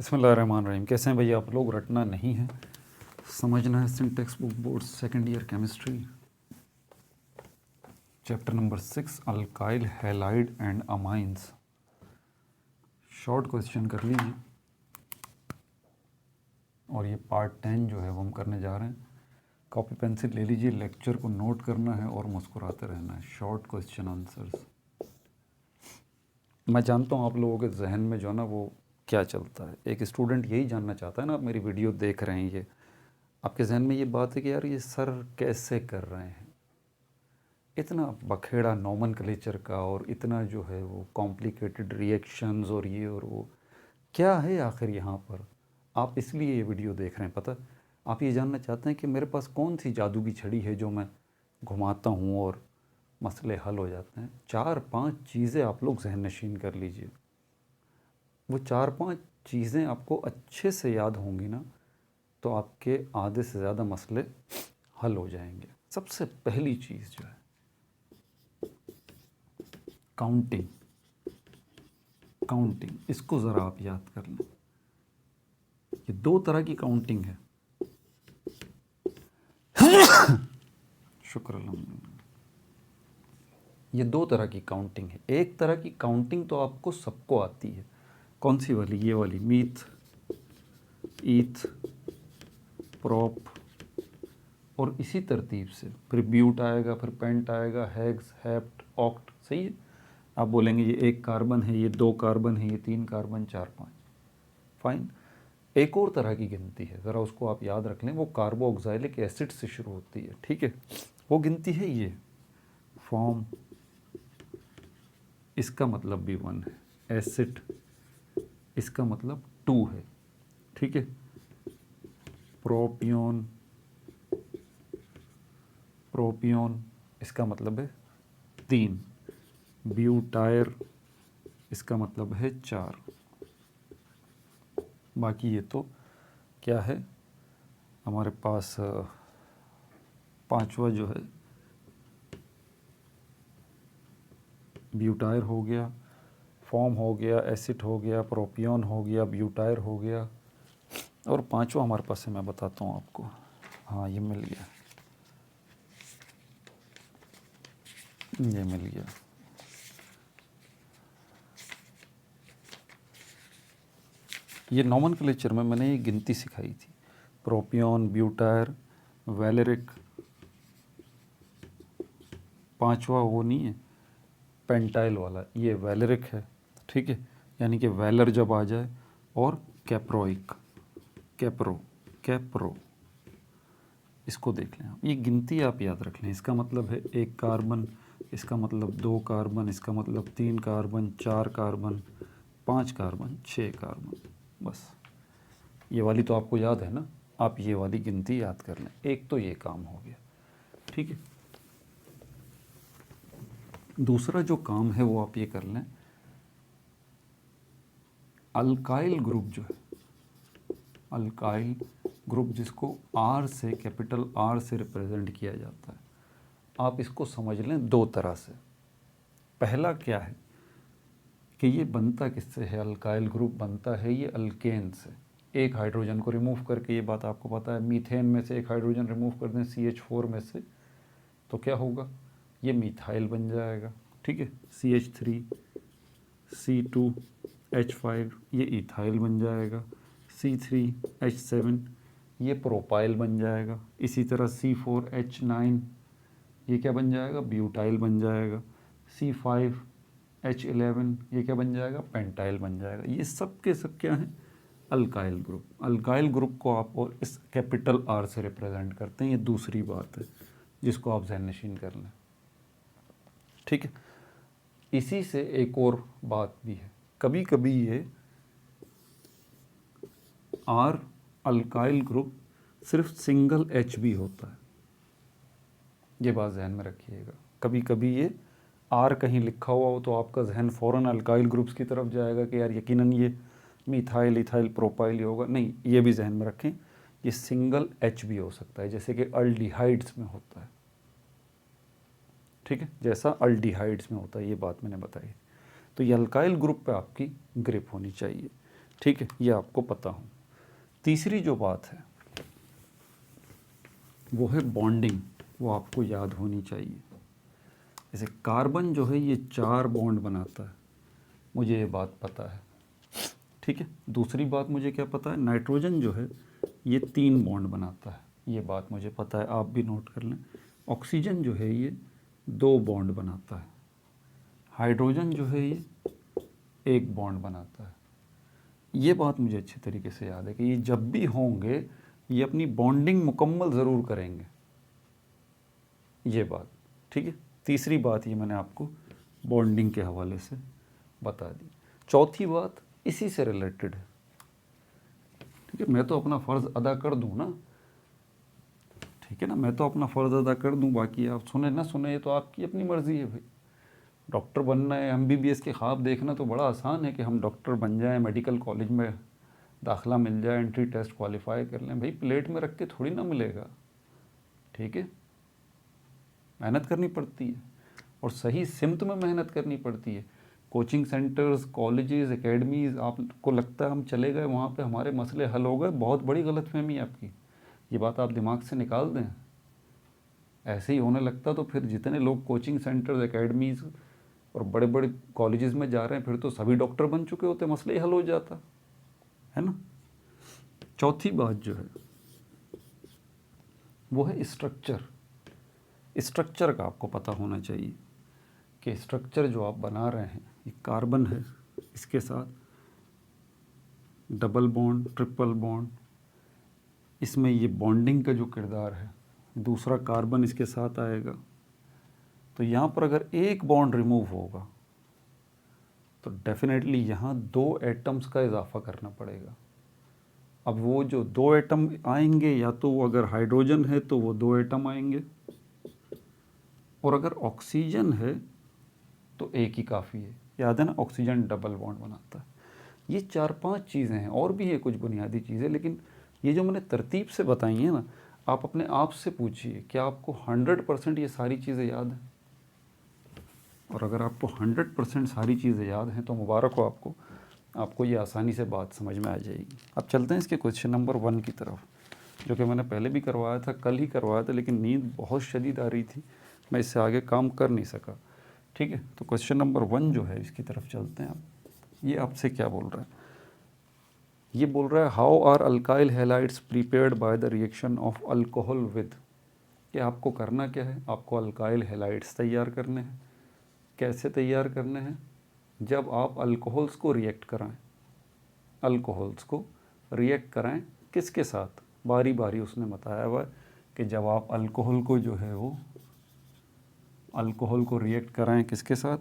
बिस्मिल्लाहिर्रहमानिर्रहीम। कैसे हैं भैया आप लोग? रटना नहीं है, समझना है। Syntax book board second year chemistry, chapter number 6 alkyl halide and amines. Short question कर लीजिए। और ये पार्ट 10 जो है वो हम करने जा रहे हैं। कॉपी पेंसिल ले लीजिए, लेक्चर को नोट करना है और मुस्कुराते रहना है। Short question answers. मैं जानता हूँ आप लोगों के जहन में जो है ना वो क्या चलता है। एक स्टूडेंट यही जानना चाहता है ना, आप मेरी वीडियो देख रहे हैं, ये आपके जहन में ये बात है कि यार ये सर कैसे कर रहे हैं, इतना बखेड़ा नोमेनक्लेचर का और इतना जो है वो कॉम्प्लिकेटेड रिएक्शंस और ये और वो क्या है आखिर यहाँ पर। आप इसलिए ये वीडियो देख रहे हैं, पता, आप ये जानना चाहते हैं कि मेरे पास कौन सी जादू की छड़ी है जो मैं घुमाता हूँ और मसले हल हो जाते हैं। 4-5 चीज़ें आप लोग जहन नशीन कर लीजिए। वो 4-5 चीज़ें आपको अच्छे से याद होंगी ना, तो आपके आधे से ज़्यादा मसले हल हो जाएंगे। सबसे पहली चीज़ जो है काउंटिंग। काउंटिंग, इसको ज़रा आप याद कर लें। ये 2 तरह की काउंटिंग है। शुक्र अल्हम्दुलिल्लाह। ये 2 तरह की काउंटिंग है। एक तरह की काउंटिंग तो आपको सबको आती है। कौन सी वाली? ये वाली, मीथ, ईथ, प्रोप, और इसी तरतीब से फिर ब्यूट आएगा, फिर पेंट आएगा, हेक्स, हेप्ट, ऑक्ट। सही है। आप बोलेंगे ये 1 कार्बन है, ये 2 कार्बन है, ये 3 कार्बन, 4-5। फाइन। एक और तरह की गिनती है, ज़रा उसको आप याद रख लें। वो कार्बोक्सिलिक एसिड से शुरू होती है, ठीक है। वो गिनती है ये फॉर्म, इसका मतलब भी 1 है। एसिड, इसका मतलब 2 है, ठीक है। प्रोपियोन, प्रोपियोन इसका मतलब है 3। ब्यूटायर इसका मतलब है 4। बाकी ये तो क्या है हमारे पास, 5वां जो है ब्यूटायर हो गया, फॉर्म हो गया, एसिड हो गया, प्रोपियोन हो गया, ब्यूटायर हो गया, और 5वां हमारे पास है, मैं बताता हूँ आपको। हाँ, ये मिल गया, ये मिल गया। ये नोमेनक्लेचर में मैंने ये गिनती सिखाई थी। प्रोपियोन, ब्यूटायर, वैलेरिक। 5वां वो नहीं है पेंटाइल वाला, ये वैलेरिक है, ठीक है। यानी कि वैलर जब आ जाए, और कैप्रोइक, कैप्रो, कैप्रो, इसको देख लें आप। ये गिनती आप याद रख लें। इसका मतलब है 1 कार्बन, इसका मतलब 2 कार्बन, इसका मतलब 3 कार्बन, 4 कार्बन, 5 कार्बन, 6 कार्बन। बस ये वाली तो आपको याद है ना, आप ये वाली गिनती याद कर लें। एक तो ये काम हो गया, ठीक है। दूसरा जो काम है वो आप ये कर लें, अल्काइल ग्रुप जो है, अल्काइल ग्रुप जिसको आर से, कैपिटल आर से रिप्रेजेंट किया जाता है, आप इसको समझ लें 2 तरह से। पहला क्या है कि ये बनता किससे है? अल्काइल ग्रुप बनता है ये अल्केन से। एक हाइड्रोजन को रिमूव करके, ये बात आपको पता है, मीथेन में से एक हाइड्रोजन रिमूव कर दें CH4 में से, तो क्या होगा? ये मीथाइल बन जाएगा, ठीक है। CH3, C2H5 ये इथाइल बन जाएगा। C3H7 ये प्रोपाइल बन जाएगा। इसी तरह C4H9 ये क्या बन जाएगा? ब्यूटाइल बन जाएगा। C5H11 ये क्या बन जाएगा? पेंटाइल बन जाएगा। ये सब के सब क्या हैं? Alkyl group. अल्काइल ग्रुप को आप और इस कैपिटल आर से रिप्रेजेंट करते हैं। ये दूसरी बात है जिसको आप ज़हन नशीन कर लें, ठीक है। इसी से एक और बात भी है, कभी कभी ये आर अल्काइल ग्रुप सिर्फ सिंगल H भी होता है। ये बात जहन में रखिएगा। कभी कभी ये आर कहीं लिखा हुआ हो तो आपका जहन फ़ौरन अल्काइल ग्रुप्स की तरफ जाएगा कि यार यकीनन ये मिथाइल, इथाइल, प्रोपाइल ही होगा। नहीं, ये भी जहन में रखें, ये सिंगल H भी हो सकता है, जैसे कि अल्डिहाइड्स में होता है, ठीक है। जैसा अल्डिहाइड्स में होता है, ये बात मैंने बताई। तो ये अल्काइल ग्रुप पे आपकी ग्रिप होनी चाहिए। ठीक है, ये आपको पता हो। तीसरी जो बात है वो है बॉन्डिंग, वो आपको याद होनी चाहिए। जैसे कार्बन जो है ये 4 बॉन्ड बनाता है, मुझे ये बात पता है, ठीक है। दूसरी बात मुझे क्या पता है, नाइट्रोजन जो है ये 3 बॉन्ड बनाता है, ये बात मुझे पता है, आप भी नोट कर लें। ऑक्सीजन जो है ये 2 बॉन्ड बनाता है, हाइड्रोजन जो है ये 1 बॉन्ड बनाता है। ये बात मुझे अच्छे तरीके से याद है कि ये जब भी होंगे ये अपनी बॉन्डिंग मुकम्मल ज़रूर करेंगे, ये बात, ठीक है। तीसरी बात ये मैंने आपको बॉन्डिंग के हवाले से बता दी। चौथी बात इसी से रिलेटेड है, ठीक है। मैं तो अपना फ़र्ज़ अदा कर दूँ ना, ठीक है ना, मैं तो अपना फ़र्ज़ अदा कर दूँ, बाकी आप सुने ना सुने ये तो आपकी अपनी मर्ज़ी है भाई। डॉक्टर बनना है, MBBS के ख्वाब देखना तो बड़ा आसान है कि हम डॉक्टर बन जाएं, मेडिकल कॉलेज में दाखिला मिल जाए, एंट्री टेस्ट क्वालिफाई कर लें, भाई प्लेट में रख के थोड़ी ना मिलेगा, ठीक है। मेहनत करनी पड़ती है और सही सिमत में मेहनत करनी पड़ती है। कोचिंग सेंटर्स, कॉलेजेस, एकेडमीज़, आपको लगता है हम चले गए वहाँ पे हमारे मसले हल हो गए, बहुत बड़ी गलतफहमी है आपकी, ये बात आप दिमाग से निकाल दें। ऐसे ही होने लगता तो फिर जितने लोग कोचिंग सेंटर्स, एकेडमीज़ और बड़े बड़े कॉलेजेस में जा रहे हैं फिर तो सभी डॉक्टर बन चुके होते, मसले ही हल हो जाता है ना। चौथी बात जो है वो है स्ट्रक्चर। स्ट्रक्चर का आपको पता होना चाहिए कि स्ट्रक्चर जो आप बना रहे हैं, ये कार्बन है, इसके साथ डबल बॉन्ड, ट्रिपल बॉन्ड, इसमें ये बॉन्डिंग का जो किरदार है, दूसरा कार्बन इसके साथ आएगा, तो यहाँ पर अगर एक बॉन्ड रिमूव होगा तो डेफिनेटली यहाँ 2 एटम्स का इजाफा करना पड़ेगा। अब वो जो 2 एटम आएंगे, या तो वो अगर हाइड्रोजन है तो वो 2 एटम आएंगे, और अगर ऑक्सीजन है तो एक ही काफ़ी है। याद है ना, ऑक्सीजन डबल बॉन्ड बनाता है। ये 4-5 चीज़ें हैं, और भी है कुछ बुनियादी चीज़ें, लेकिन ये जो मैंने तरतीब से बताई हैं ना, आप अपने आप से पूछिए क्या आपको 100% ये सारी चीज़ें याद हैं। और अगर आपको 100% सारी चीज़ें याद हैं तो मुबारक हो आपको, आपको ये आसानी से बात समझ में आ जाएगी। अब चलते हैं इसके क्वेश्चन नंबर 1 की तरफ, जो कि मैंने पहले भी करवाया था, कल ही करवाया था, लेकिन नींद बहुत शदीद आ रही थी, मैं इससे आगे काम कर नहीं सका, ठीक है। तो क्वेश्चन नंबर 1 जो है इसकी तरफ चलते हैं। आप ये आपसे क्या बोल रहा है, ये बोल रहा है how are alkyl halides prepared by the reaction of alcohol with. कि आपको करना क्या है, आपको अल्काइल हैलाइड्स तैयार करने हैं। कैसे तैयार करने हैं, जब आप अल्कोहल्स को रिएक्ट कराएं, अल्कोहल्स को रिएक्ट कराएं किसके साथ, बारी बारी उसने बताया हुआ है कि जब आप अल्कोहल को जो है वो अल्कोहल को रिएक्ट कराएं किसके साथ,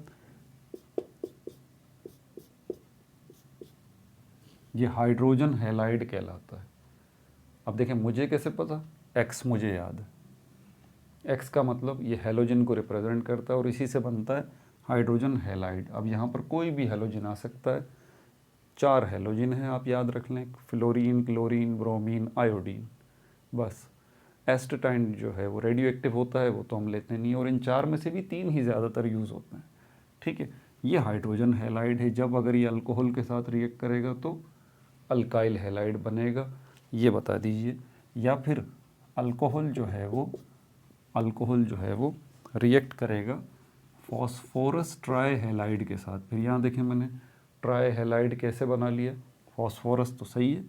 ये हाइड्रोजन हैलाइड कहलाता है। अब देखें मुझे कैसे पता, एक्स मुझे याद है, एक्स का मतलब ये हैलोजन को रिप्रेजेंट करता है और इसी से बनता है हाइड्रोजन हैलाइड। अब यहाँ पर कोई भी हैलोजन आ सकता है, 4 हैलोजन हैं, आप याद रख लें, फ्लोरीन, क्लोरीन, ब्रोमीन, आयोडीन, बस। एस्टेटाइन जो है वो रेडियो एक्टिव होता है, वो तो हम लेते नहीं, और इन 4 में से भी 3 ही ज़्यादातर यूज़ होते हैं, ठीक है। ये हाइड्रोजन हैलाइड है, जब अगर ये अल्कोहल के साथ रिएक्ट करेगा तो अल्काइल हैलाइड बनेगा, ये बता दीजिए। या फिर अल्कोहल जो है वो रिएक्ट करेगा फॉस्फोरस ट्राई हैलाइड के साथ। फिर यहाँ देखें मैंने ट्राई हैलाइड कैसे बना लिया, फॉस्फोरस तो सही है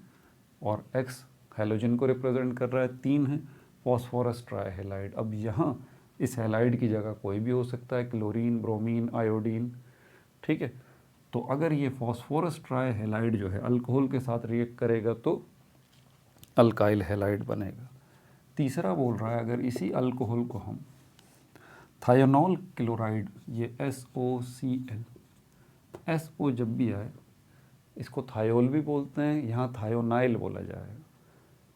और एक्स हैलोजन को रिप्रेजेंट कर रहा है, 3 है, फॉस्फोरस ट्राई हैलाइड। अब यहाँ इस हैलाइड की जगह कोई भी हो सकता है, क्लोरीन, ब्रोमीन, आयोडीन, ठीक है। तो अगर ये फॉस्फोरस ट्राई हैलाइड जो है अल्कोहल के साथ रिएक्ट करेगा तो अल्काइल हैलाइड बनेगा। तीसरा बोल रहा है अगर इसी अल्कोहल को हम थायोनॉल क्लोराइड, ये SOCl, SO जब भी आए इसको थायोल भी बोलते हैं, यहाँ थायोनाइल बोला जाएगा,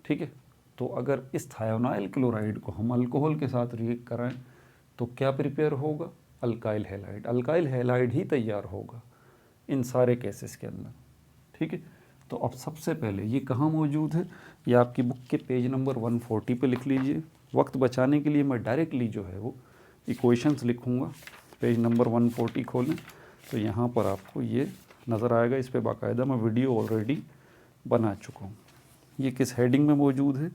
ठीक है। तो अगर इस थायोनाइल क्लोराइड को हम अल्कोहल के साथ रिएक्ट कराएं तो क्या प्रिपेयर होगा, अल्काइल हैलाइड। अल्काइल हैलाइड ही तैयार होगा इन सारे केसेस के अंदर, ठीक है। तो अब सबसे पहले ये कहाँ मौजूद है, ये आपकी बुक के पेज नंबर 140 पे लिख लीजिए। वक्त बचाने के लिए मैं डायरेक्टली जो है वो इक्वेशंस लिखूँगा। पेज नंबर 140 खोलें तो यहाँ पर आपको ये नज़र आएगा। इस पे बाकायदा मैं वीडियो ऑलरेडी बना चुका हूँ। ये किस हेडिंग में मौजूद है?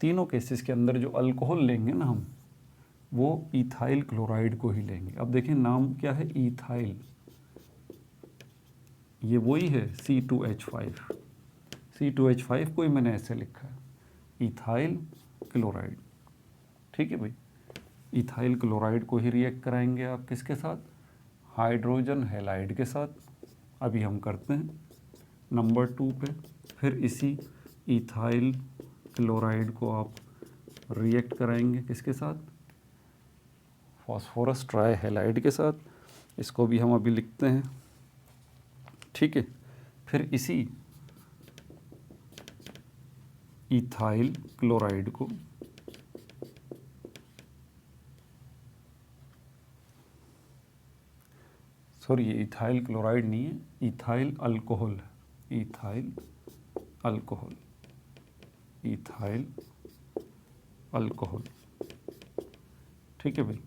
तीनों केसेस के अंदर जो अल्कोहल लेंगे ना हम, वो इथाइल क्लोराइड को ही लेंगे। अब देखें नाम क्या है, इथाइल, ये वही है C2H5। C2H5 को ही मैंने ऐसे लिखा है, इथाइल क्लोराइड। ठीक है भाई, इथाइल क्लोराइड को ही रिएक्ट कराएंगे आप किसके साथ? हाइड्रोजन हैलाइड के साथ। अभी हम करते हैं नंबर 2 पे। फिर इसी इथाइल क्लोराइड को आप रिएक्ट कराएंगे किसके साथ? फॉस्फोरस ट्राई हैलाइड के साथ। इसको भी हम अभी लिखते हैं। ठीक है, फिर इसी इथाइल क्लोराइड को सॉरी, ये इथाइल क्लोराइड नहीं है, इथाइल अल्कोहल है। Ethyl alcohol, ethyl alcohol. ठीक है भाई,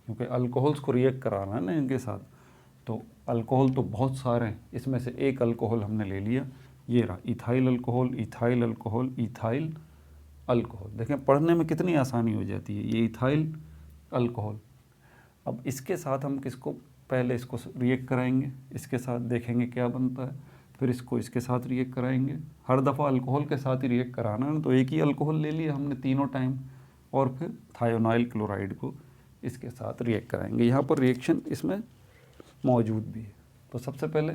क्योंकि अल्कोहल्स को रिएक्ट कराना है ना इनके साथ, तो अल्कोहल तो बहुत सारे हैं, इसमें से एक अल्कोहल हमने ले लिया, ये रहा ethyl alcohol, ethyl alcohol, ethyl alcohol. देखें पढ़ने में कितनी आसानी हो जाती है। ये इथाइल अल्कोहल। अब इसके साथ हम किसको, पहले इसको रिएक्ट कराएंगे, इसके साथ देखेंगे क्या बनता है, फिर इसको इसके साथ रिएक्ट कराएंगे। हर दफ़ा अल्कोहल के साथ ही रिएक्ट कराना है, तो एक ही अल्कोहल ले लिया हमने तीनों टाइम, और फिर थायोनाइल क्लोराइड को इसके साथ रिएक्ट कराएंगे। यहाँ पर रिएक्शन इसमें मौजूद भी है। तो सबसे पहले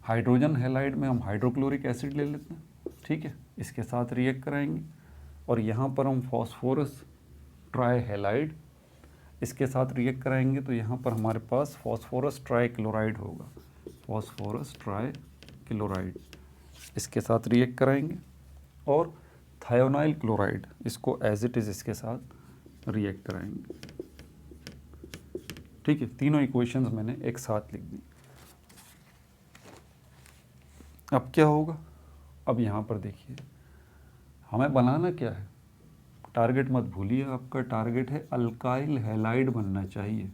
हाइड्रोजन हैलाइड में हम हाइड्रोक्लोरिक एसिड ले लेते हैं। ठीक है, इसके साथ रिएक्ट कराएंगे, और यहाँ पर हम फॉस्फोरस ट्राई हैलाइड इसके साथ रिएक्ट कराएंगे, तो यहाँ पर हमारे पास फॉस्फोरस ट्राई क्लोराइड होगा। फॉस्फोरस ट्राई क्लोराइड इसके साथ रिएक्ट कराएंगे, और थायोनाइल क्लोराइड इसको एज इट इज़ इसके साथ रिएक्ट कराएंगे। ठीक है, तीनों इक्वेशंस मैंने एक साथ लिख दी। अब क्या होगा? अब यहाँ पर देखिए, हमें बनाना क्या है, टारगेट मत भूलिए, आपका टारगेट है अल्काइल हैलाइड बनना चाहिए।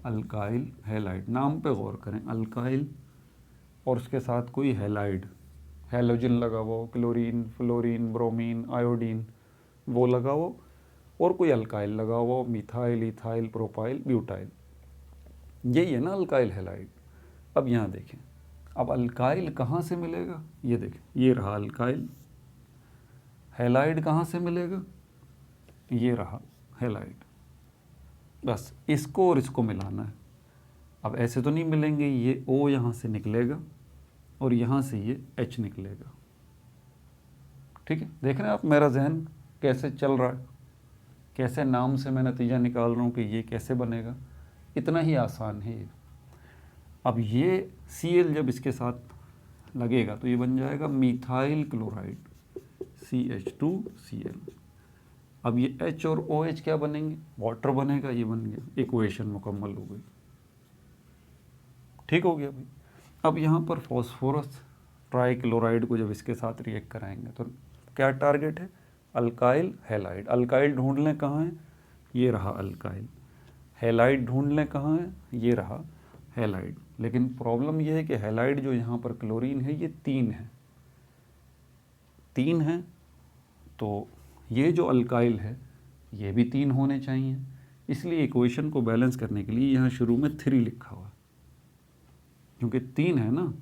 अल्काइल हैलाइड, नाम पे गौर करें, अल्काइल और उसके साथ कोई हैलाइड, हैलोजन लगा हुआ, क्लोरीन, फ्लोरीन, ब्रोमीन, आयोडीन वो लगा हुआ, और कोई अल्काइल लगा हुआ, मिथाइल, इथाइल, प्रोपाइल, ब्यूटाइल। यही है ना अल्काइल हैलाइड। अब यहाँ देखें, अब अल्काइल कहाँ से मिलेगा? ये देखें, ये रहा अल्काइल। हैलाइड कहाँ से मिलेगा? ये रहा हैलाइड। बस इसको और इसको मिलाना है। अब ऐसे तो नहीं मिलेंगे, ये O यहाँ से निकलेगा और यहाँ से ये H निकलेगा। ठीक है, देख रहे हैं आप मेरा जहन कैसे चल रहा है, कैसे नाम से मैं नतीजा निकाल रहा हूँ कि ये कैसे बनेगा। इतना ही आसान है ये। अब ये Cl जब इसके साथ लगेगा तो ये बन जाएगा मिथाइल क्लोराइड, CH2Cl। अब ये H और OH क्या बनेंगे? वाटर बनेगा। ये बन गया, इक्वेशन मुकम्मल हो गई। ठीक हो गया भाई। अब यहाँ पर फॉस्फोरस ट्राइक्लोराइड को जब इसके साथ रिएक्ट कराएंगे तो क्या टारगेट है? Alkyl halide. अल्काइल ढूंढ लें कहाँ है? ये रहा अल्काइल। हैलाइड ढूंढ लें कहाँ है? ये रहा हैलाइड। लेकिन प्रॉब्लम ये है कि हैलाइड जो यहाँ पर क्लोरीन है ये 3 है, 3 है, तो ये जो अल्काइल है ये भी 3 होने चाहिए। इसलिए इक्वेशन को बैलेंस करने के लिए यहाँ शुरू में 3 लिखा हुआ, क्योंकि 3 है ना।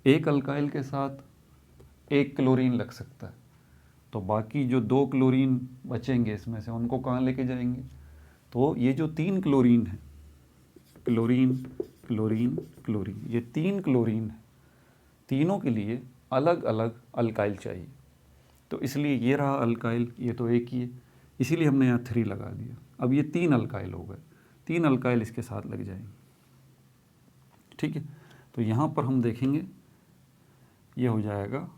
एक अल्काइल के साथ एक क्लोरीन लग सकता है, तो बाकी जो 2 क्लोरीन बचेंगे इसमें से उनको कहाँ लेके जाएंगे? तो ये जो 3 क्लोरीन है, क्लोरीन, क्लोरीन, क्लोरीन, ये 3 क्लोरीन है, तीनों के लिए अलग अलग अल्काइल चाहिए। तो इसलिए ये रहा अल्काइल, ये तो एक ही है, इसीलिए हमने यहाँ 3 लगा दिया। अब ये 3 अल्काइल हो गए, 3 अल्काइल इसके साथ लग जाएंगे। ठीक है, तो यहाँ पर हम देखेंगे ये हो जाएगा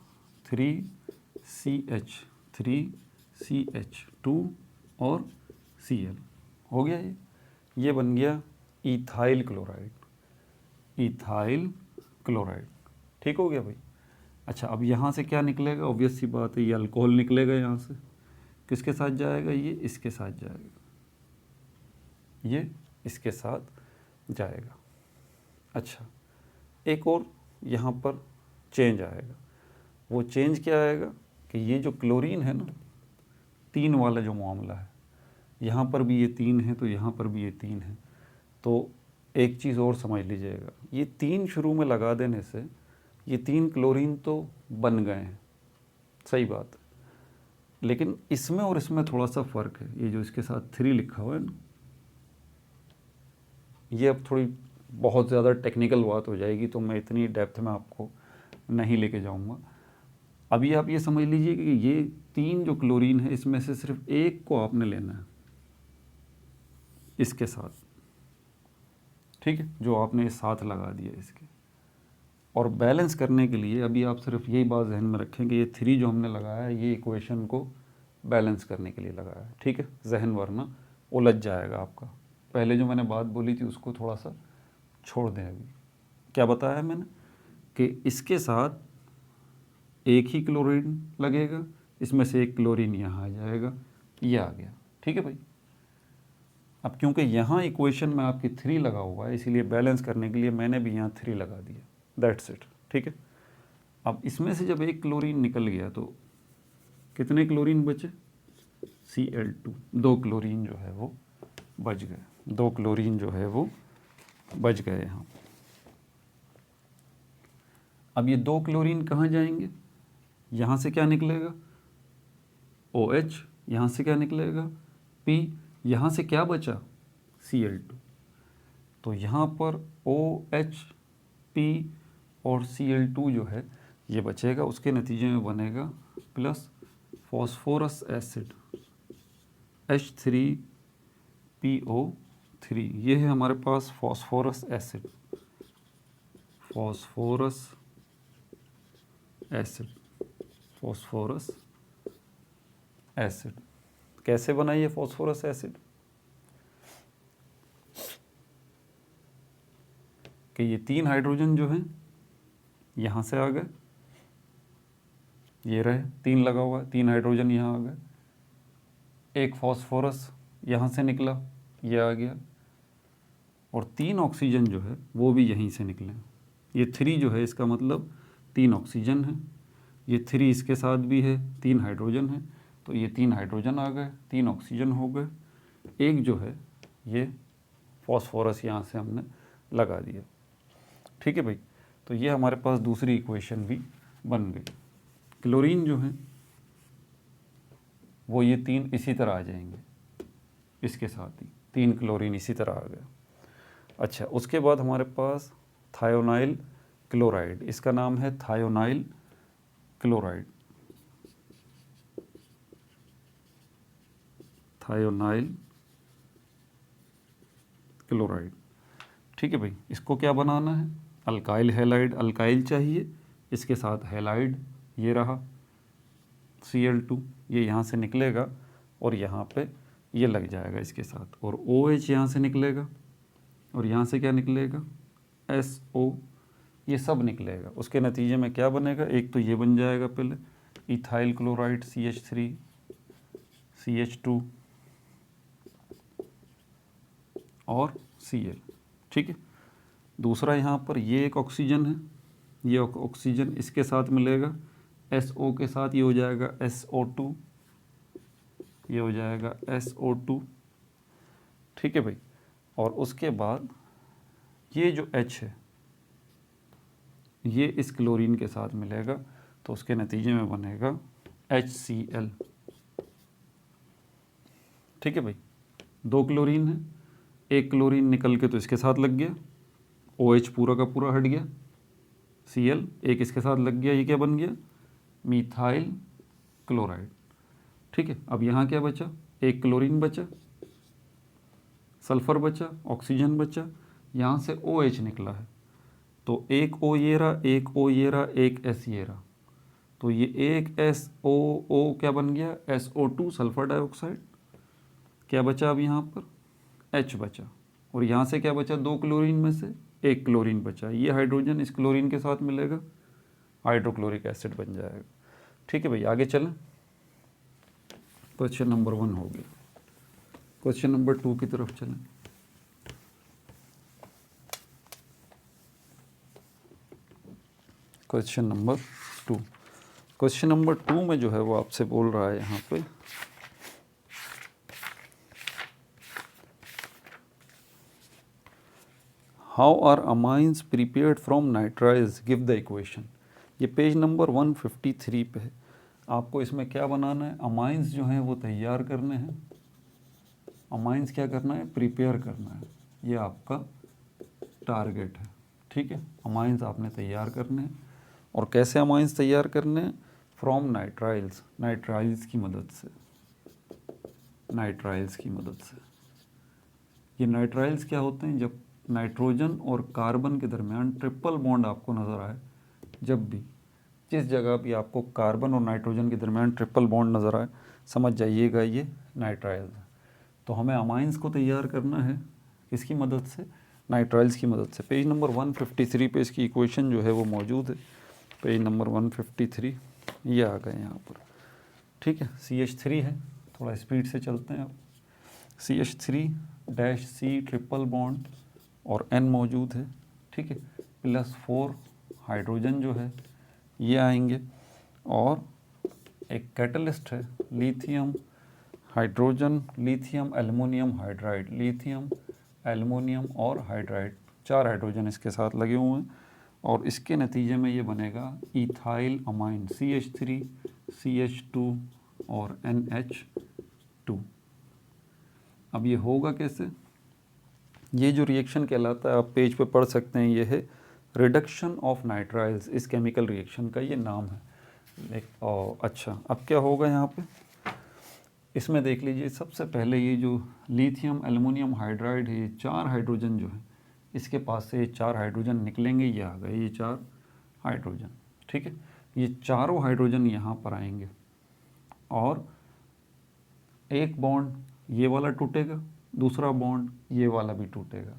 3CH, 3CH2 और Cl हो गया। ये बन गया इथाइल क्लोराइड, इथाइल क्लोराइड। ठीक हो गया भाई। अच्छा, अब यहाँ से क्या निकलेगा? ऑब्वियस सी बात है, ये अल्कोहल निकलेगा। यहाँ से किसके साथ जाएगा? ये इसके साथ जाएगा, ये इसके साथ जाएगा। अच्छा, एक और यहाँ पर चेंज आएगा। वो चेंज क्या आएगा कि ये जो क्लोरीन है ना, 3 वाला जो मामला है, यहाँ पर भी ये 3 है तो यहाँ पर भी ये 3 है। तो एक चीज़ और समझ लीजिएगा, ये 3 शुरू में लगा देने से ये 3 क्लोरीन तो बन गए हैं, सही बात है, लेकिन इसमें और इसमें थोड़ा सा फ़र्क है। ये जो इसके साथ 3 लिखा हुआ है ना, ये अब थोड़ी बहुत ज़्यादा टेक्निकल बात हो जाएगी, तो मैं इतनी डेप्थ में आपको नहीं लेके जाऊंगा। अभी आप ये समझ लीजिए कि ये 3 जो क्लोरीन है, इसमें से सिर्फ एक को आपने लेना है इसके साथ, ठीक है, जो आपने साथ लगा दिया इसके। और बैलेंस करने के लिए अभी आप सिर्फ यही बात ध्यान में रखें कि ये 3 जो हमने लगाया है, ये इक्वेशन को बैलेंस करने के लिए लगाया है, ठीक है। जहन वरना उलझ जाएगा आपका। पहले जो मैंने बात बोली थी उसको थोड़ा सा छोड़ दें। अभी क्या बताया मैंने कि इसके साथ एक ही क्लोरीन लगेगा, इसमें से एक क्लोरीन यहाँ आ जाएगा, ये आ गया, ठीक है भाई। अब क्योंकि यहाँ इक्वेशन में आपकी 3 लगा हुआ है, इसीलिए बैलेंस करने के लिए मैंने भी यहाँ 3 लगा दिया, दैट्स इट, ठीक है। अब इसमें से जब एक क्लोरीन निकल गया तो कितने क्लोरीन बचे? Cl2, 2 क्लोरीन जो है वो बच गए, 2 क्लोरीन जो है वो बच गए यहाँ। अब ये 2 क्लोरीन कहाँ जाएंगे? यहाँ से क्या निकलेगा? OH, यहाँ से क्या निकलेगा? P, यहाँ से क्या बचा? Cl2। तो यहाँ पर OH, P और Cl2 जो है ये बचेगा, उसके नतीजे में बनेगा प्लस फॉस्फोरस एसिड H3PO3। ये है हमारे पास phosphorous acid, phosphorous acid, phosphorous acid. कैसे बना ये फॉस्फोरस एसिड? कि ये 3 हाइड्रोजन जो हैं यहाँ से आ गए, ये रहे 3 लगा हुआ है, 3 हाइड्रोजन यहाँ आ गए, एक फॉस्फोरस यहाँ से निकला, ये आ गया, और 3 ऑक्सीजन जो है वो भी यहीं से निकले। ये 3 जो है इसका मतलब 3 ऑक्सीजन है, ये 3 इसके साथ भी है, 3 हाइड्रोजन है, तो ये 3 हाइड्रोजन आ गए, 3 ऑक्सीजन हो गए, एक जो है ये फॉस्फोरस यहाँ से हमने लगा दिया, ठीक है भाई। तो ये हमारे पास दूसरी इक्वेशन भी बन गई। क्लोरीन जो है वो ये 3 इसी तरह आ जाएंगे, इसके साथ ही 3 क्लोरीन इसी तरह आ गया। अच्छा, उसके बाद हमारे पास थायोनाइल क्लोराइड, इसका नाम है थायोनाइल क्लोराइड, थायोनाइल क्लोराइड, ठीक है भाई। इसको क्या बनाना है? अल्काइल हैलाइड, अल्काइल चाहिए, इसके साथ हैलाइड, ये रहा Cl2, ये यहाँ से निकलेगा और यहाँ पे ये लग जाएगा इसके साथ, और OH यहाँ से निकलेगा और यहाँ से क्या निकलेगा? SO, ये सब निकलेगा। उसके नतीजे में क्या बनेगा? एक तो ये बन जाएगा पहले इथाइल क्लोराइड CH3 CH2 और Cl, ठीक है। दूसरा यहाँ पर ये एक ऑक्सीजन है, ये ऑक्सीजन इसके साथ मिलेगा SO के साथ, ये हो जाएगा SO2, ये हो जाएगा SO2, ठीक है भाई। और उसके बाद ये जो H है ये इस क्लोरीन के साथ मिलेगा, तो उसके नतीजे में बनेगा HCl, ठीक है भाई। 2 क्लोरीन है, एक क्लोरीन निकल के तो इसके साथ लग गया, OH पूरा का पूरा हट गया, Cl एक इसके साथ लग गया, ये क्या बन गया? मिथाइल क्लोराइड, ठीक है। अब यहाँ क्या बचा? एक क्लोरीन बचा, सल्फर बचा, ऑक्सीजन बचा, यहाँ से OH निकला है, तो एक O ये रहा, एक O ये रहा, एक S ये रहा, तो ये एक SOO क्या बन गया? SO2 sulphur dioxide. क्या बचा अब यहाँ पर? H बचा, और यहाँ से क्या बचा? 2 क्लोरीन में से एक क्लोरीन बचा, ये हाइड्रोजन इस क्लोरीन के साथ मिलेगा, हाइड्रोक्लोरिक एसिड बन जाएगा, ठीक है भाई। आगे चलें, क्वेश्चन नंबर 1 हो गया। क्वेश्चन नंबर 2 की तरफ चलें। Question number 2। क्वेश्चन नंबर 2 में जो है वो आपसे बोल रहा है यहाँ पे how are amines prepared from nitriles, give the equation. ये पेज नंबर 153 पे है। आपको इसमें क्या बनाना है, अमाइंस जो हैं वो तैयार करने हैं। अमाइंस क्या करना है, प्रिपेयर करना है। ये आपका टारगेट है, ठीक है। अमाइंस आपने तैयार करने हैं। और कैसे अमाइंस तैयार करने हैं, फ्रॉम नाइट्राइल्स, नाइट्राइल्स की मदद से, नाइट्राइल्स की मदद से। ये नाइट्राइल्स क्या होते हैं, जब नाइट्रोजन और कार्बन के दरमियान ट्रिपल बॉन्ड आपको नज़र आए, जब भी जिस जगह भी आपको कार्बन और नाइट्रोजन के दरमियान ट्रिपल बॉन्ड नज़र आए, समझ जाइएगा ये नाइट्राइल्स है। तो हमें अमाइंस को तैयार करना है किसकी मदद से, नाइट्राइल्स की मदद से। पेज नंबर 153 पे इसकी इक्वेशन जो है वो मौजूद है। पेज नंबर 153 ये आ गए यहाँ पर, ठीक है। CH3 है, थोड़ा स्पीड से चलते हैं अब। CH3-C ट्रिपल बॉन्ड और N मौजूद है, ठीक है। +4 हाइड्रोजन जो है ये आएंगे, और एक कैटलिस्ट है lithium hydrogen, lithium aluminium hydride, lithium aluminium और हाइड्राइड, 4 हाइड्रोजन इसके साथ लगे हुए हैं। और इसके नतीजे में ये बनेगा इथाइल अमाइन, CH3 CH2 और NH2। अब ये होगा कैसे, ये जो रिएक्शन कहलाता है, आप पेज पे पढ़ सकते हैं, ये है रिडक्शन ऑफ नाइट्राइल्स। इस केमिकल रिएक्शन का ये नाम है। अच्छा, अब क्या होगा यहाँ पे, इसमें देख लीजिए, सबसे पहले ये जो लिथियम एल्युमिनियम हाइड्राइड है, ये 4 हाइड्रोजन जो है, इसके पास से ये 4 हाइड्रोजन निकलेंगे, ये आ गए ये 4 हाइड्रोजन, ठीक है। ये चारों हाइड्रोजन यहाँ पर आएंगे, और एक बॉन्ड ये वाला टूटेगा, दूसरा बॉन्ड ये वाला भी टूटेगा।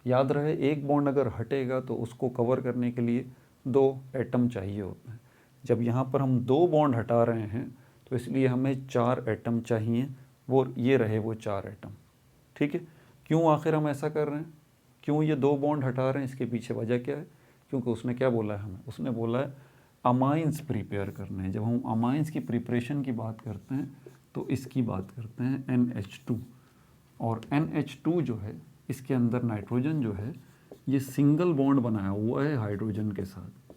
याद रहे, एक बॉन्ड अगर हटेगा तो उसको कवर करने के लिए 2 एटम चाहिए होते हैं। जब यहाँ पर हम 2 बॉन्ड हटा रहे हैं तो इसलिए हमें 4 एटम चाहिए, वो ये रहे वो 4 एटम, ठीक है। क्यों आखिर हम ऐसा कर रहे हैं, क्यों ये 2 बॉन्ड हटा रहे हैं, इसके पीछे वजह क्या है, क्योंकि उसने क्या बोला है हमें, उसने बोला है अमाइंस प्रिपेयर करने हैं। जब हम अमाइंस की प्रिपरेशन की बात करते हैं तो इसकी बात करते हैं NH2, और NH2 जो है, इसके अंदर नाइट्रोजन जो है ये सिंगल बॉन्ड बनाया हुआ है हाइड्रोजन के साथ,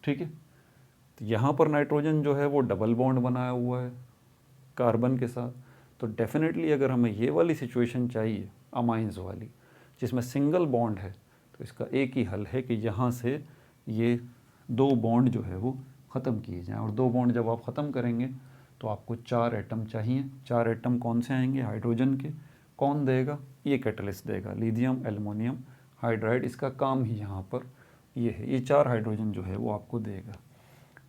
ठीक है। तो यहाँ पर नाइट्रोजन जो है वो डबल बॉन्ड बनाया हुआ है कार्बन के साथ। तो डेफिनेटली अगर हमें ये वाली सिचुएशन चाहिए अमाइंस वाली, जिसमें सिंगल बॉन्ड है, तो इसका एक ही हल है कि यहाँ से ये 2 बॉन्ड जो है वो ख़त्म किए जाएँ। और 2 बॉन्ड जब आप ख़त्म करेंगे तो आपको 4 एटम चाहिए। 4 एटम कौन से आएंगे, हाइड्रोजन के। कौन देगा, ये कैटलिस्ट देगा, लिथियम एल्युमिनियम हाइड्राइड। इसका काम ही यहाँ पर ये है, ये 4 हाइड्रोजन जो है वो आपको देगा,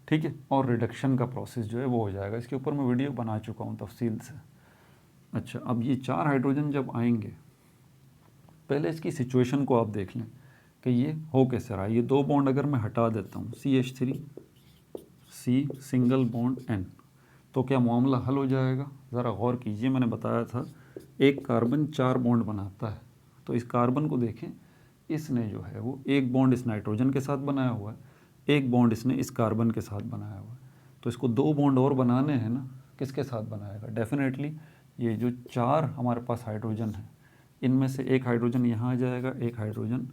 ठीक है। और रिडक्शन का प्रोसेस जो है वो हो जाएगा। इसके ऊपर मैं वीडियो बना चुका हूँ तफसील से। अच्छा, अब ये 4 हाइड्रोजन जब आएंगे, पहले इसकी सिचुएशन को आप देख लें कि ये हो कैसे रहा है। ये 2 बॉन्ड अगर मैं हटा देता हूँ, CH3 C single bond N, तो क्या मामला हल हो जाएगा। ज़रा गौर कीजिए, मैंने बताया था एक कार्बन 4 बॉन्ड बनाता है। तो इस कार्बन को देखें, इसने जो है वो एक बॉन्ड इस नाइट्रोजन के साथ बनाया हुआ है, एक बॉन्ड इसने इस कार्बन के साथ बनाया हुआ है। तो इसको 2 बॉन्ड और बनाने हैं ना, किसके साथ बनाएगा, डेफिनेटली ये जो 4 हमारे पास हाइड्रोजन है, इनमें से एक हाइड्रोजन यहाँ आ जाएगा, एक हाइड्रोजन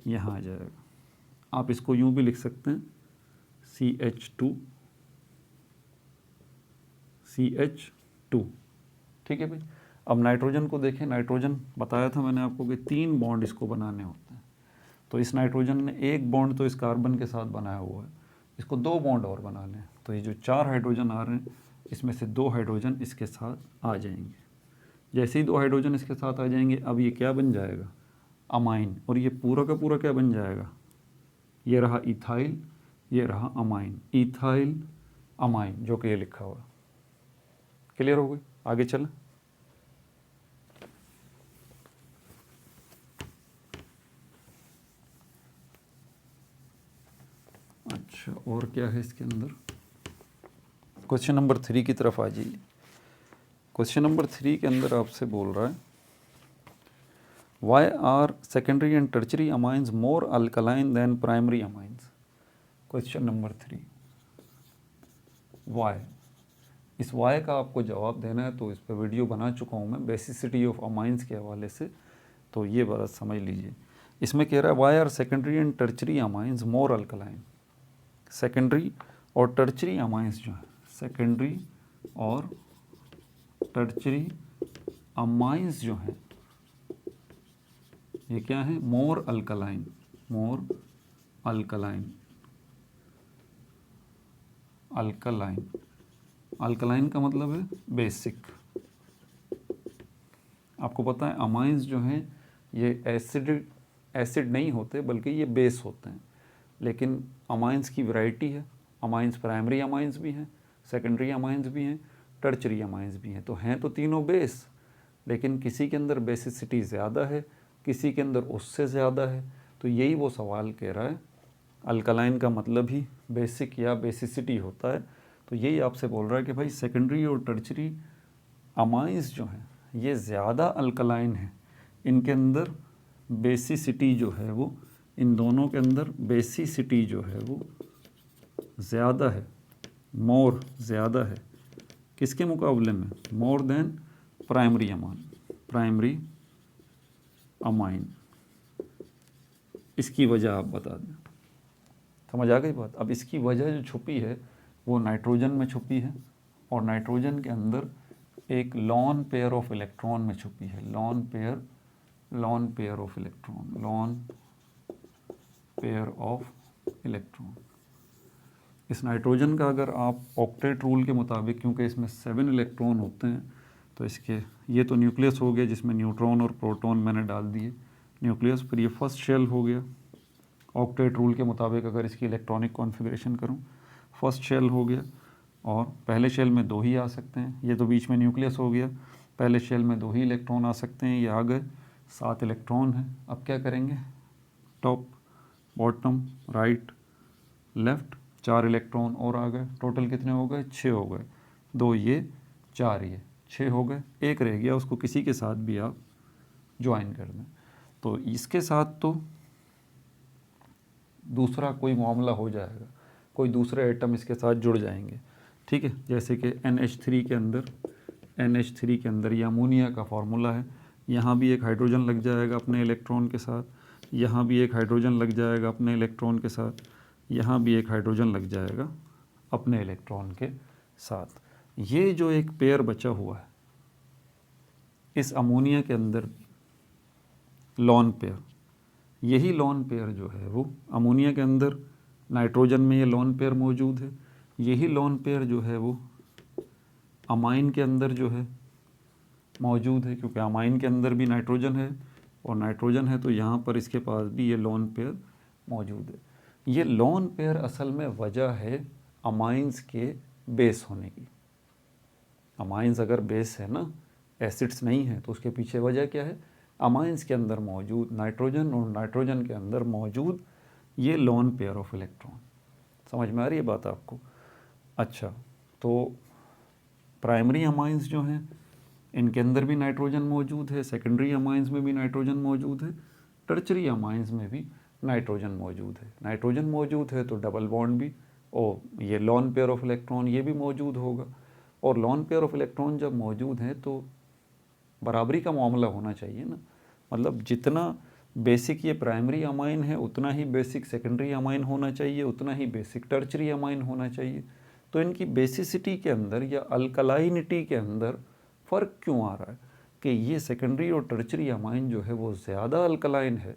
यहाँ आ जाएगा। आप इसको यूँ भी लिख सकते हैं, CH2 CH2, ठीक है भाई। अब नाइट्रोजन को देखें, नाइट्रोजन बताया था मैंने आपको कि 3 बॉन्ड इसको बनाने होते हैं। तो इस नाइट्रोजन ने एक बॉन्ड तो इस कार्बन के साथ बनाया हुआ है, इसको 2 बॉन्ड और बना लें। तो ये जो 4 हाइड्रोजन आ रहे हैं, इसमें से 2 हाइड्रोजन इसके साथ आ जाएंगे। जैसे ही 2 हाइड्रोजन इसके साथ आ जाएंगे, अब ये क्या बन जाएगा, अमाइन। और ये पूरा का पूरा क्या बन जाएगा, ये रहा इथाइल, ये रहा अमाइन, इथाइल अमाइन, जो कि ये लिखा हुआ। क्लियर हो गई, आगे चलें। अच्छा, और क्या है इसके अंदर, क्वेश्चन नंबर 3 की तरफ आ जाइए। क्वेश्चन नंबर 3 के अंदर आपसे बोल रहा है, why are secondary and tertiary amines more alkaline than primary amines. Question number 3 why. इस वाई का आपको जवाब देना है, तो इस पर वीडियो बना चुका हूँ मैं बेसिसिटी ऑफ अमाइंस के हवाले से, तो ये बात समझ लीजिए। इसमें कह रहा है why are secondary and tertiary amines more alkaline. Secondary और टर्चरी अमाइंस जो है, सेकेंडरी और टर्चरी अमाइंस जो हैं ये क्या है, मोर अल्कलाइन। मोर अल्कलाइन, अल्कलाइन, अल्कलाइन का मतलब है बेसिक। आपको पता है अमाइंस जो हैं ये एसिड नहीं होते, बल्कि ये बेस होते हैं। लेकिन अमाइंस की वैरायटी है, अमाइंस प्राइमरी अमाइंस भी हैं, सेकेंडरी अमाइंस भी हैं, टर्चरी अमाइंस भी हैं। तो हैं तो तीनों बेस, लेकिन किसी के अंदर बेसिसिटी ज़्यादा है, किसी के अंदर उससे ज़्यादा है। तो यही वो सवाल कह रहा है, अल्कलाइन का मतलब ही बेसिक या बेसिसिटी होता है। तो यही आपसे बोल रहा है कि भाई सेकेंडरी और टर्चरी अमाइंस जो हैं ये ज़्यादा अल्कलाइन है, इनके अंदर बेसिसिटी जो है वो, इन दोनों के अंदर बेसिसिटी जो है वो ज़्यादा है, मोर ज़्यादा है। किसके मुकाबले में? More than primary amine, primary amine. इसकी वजह आप बता दें। समझ आ गई बात? अब इसकी वजह जो छुपी है वो नाइट्रोजन में छुपी है, और नाइट्रोजन के अंदर एक लॉन पेयर ऑफ इलेक्ट्रॉन में छुपी है। Lone pair of electron, lone pair of electron. इस नाइट्रोजन का अगर आप ऑक्टेट रूल के मुताबिक, क्योंकि इसमें 7 इलेक्ट्रॉन होते हैं, तो इसके ये तो न्यूक्लियस हो गया जिसमें न्यूट्रॉन और प्रोटॉन मैंने डाल दिए न्यूक्लियस, फिर ये फर्स्ट शेल हो गया। ऑक्टेट रूल के मुताबिक अगर इसकी इलेक्ट्रॉनिक कॉन्फ़िगरेशन करूं, फर्स्ट शेल हो गया, और पहले शेल में 2 ही आ सकते हैं। ये तो बीच में न्यूक्लियस हो गया, पहले शेल में 2 ही इलेक्ट्रॉन आ सकते हैं, ये आ गए, 7 इलेक्ट्रॉन हैं। अब क्या करेंगे? Top, bottom, right, left, 4 electron और आ गए। टोटल कितने हो गए? 6 हो गए। 2 ये, 4 ये, 6 हो गए। एक रह गया, उसको किसी के साथ भी आप ज्वाइन कर दें। तो इसके साथ तो दूसरा कोई मामला हो जाएगा, कोई दूसरे एटम इसके साथ जुड़ जाएंगे, ठीक है। जैसे कि NH3 के अंदर, NH3 के अंदर ये अमोनिया का फार्मूला है, यहाँ भी एक हाइड्रोजन लग जाएगा अपने इलेक्ट्रॉन के साथ, यहाँ भी एक हाइड्रोजन लग जाएगा अपने इलेक्ट्रॉन के साथ, यहाँ भी एक हाइड्रोजन लग जाएगा अपने इलेक्ट्रॉन के साथ। ये जो एक पेयर बचा हुआ है इस अमोनिया के अंदर, लॉन पेयर, यही लॉन पेयर जो है वो अमोनिया के अंदर, नाइट्रोजन में ये लॉन पेयर मौजूद है। यही लॉन पेयर जो है वो अमाइन के अंदर जो है मौजूद है, क्योंकि अमाइन के अंदर भी नाइट्रोजन है, और नाइट्रोजन है तो यहाँ पर इसके पास भी ये लॉन पेयर मौजूद है। ये लॉन पेयर असल में वजह है अमाइंस के बेस होने की। अमाइंस अगर बेस है ना, एसिड्स नहीं है, तो उसके पीछे वजह क्या है? अमाइंस के अंदर मौजूद नाइट्रोजन, और नाइट्रोजन के अंदर मौजूद ये लॉन पेयर ऑफ इलेक्ट्रॉन। समझ में आ रही है बात आपको? अच्छा, तो प्राइमरी अमाइंस जो हैं इनके अंदर भी नाइट्रोजन मौजूद है, सेकेंडरी अमाइंस में भी नाइट्रोजन मौजूद है, टर्चरी अमाइंस में भी नाइट्रोजन मौजूद है। नाइट्रोजन मौजूद है तो डबल बॉन्ड भी, और ये लॉन पेयर ऑफ इलेक्ट्रॉन ये भी मौजूद होगा। और लॉन पेयर ऑफ इलेक्ट्रॉन जब मौजूद हैं तो बराबरी का मामला होना चाहिए ना। मतलब जितना बेसिक ये प्राइमरी अमाइन है, उतना ही बेसिक सेकेंडरी अमाइन होना चाहिए, उतना ही बेसिक टर्चरी अमाइन होना चाहिए। तो इनकी बेसिसिटी के अंदर या अल्कलाइनिटी के अंदर फ़र्क क्यों आ रहा है कि ये सेकेंडरी और टर्चरी अमाइन जो है वो ज़्यादा अल्कलाइन है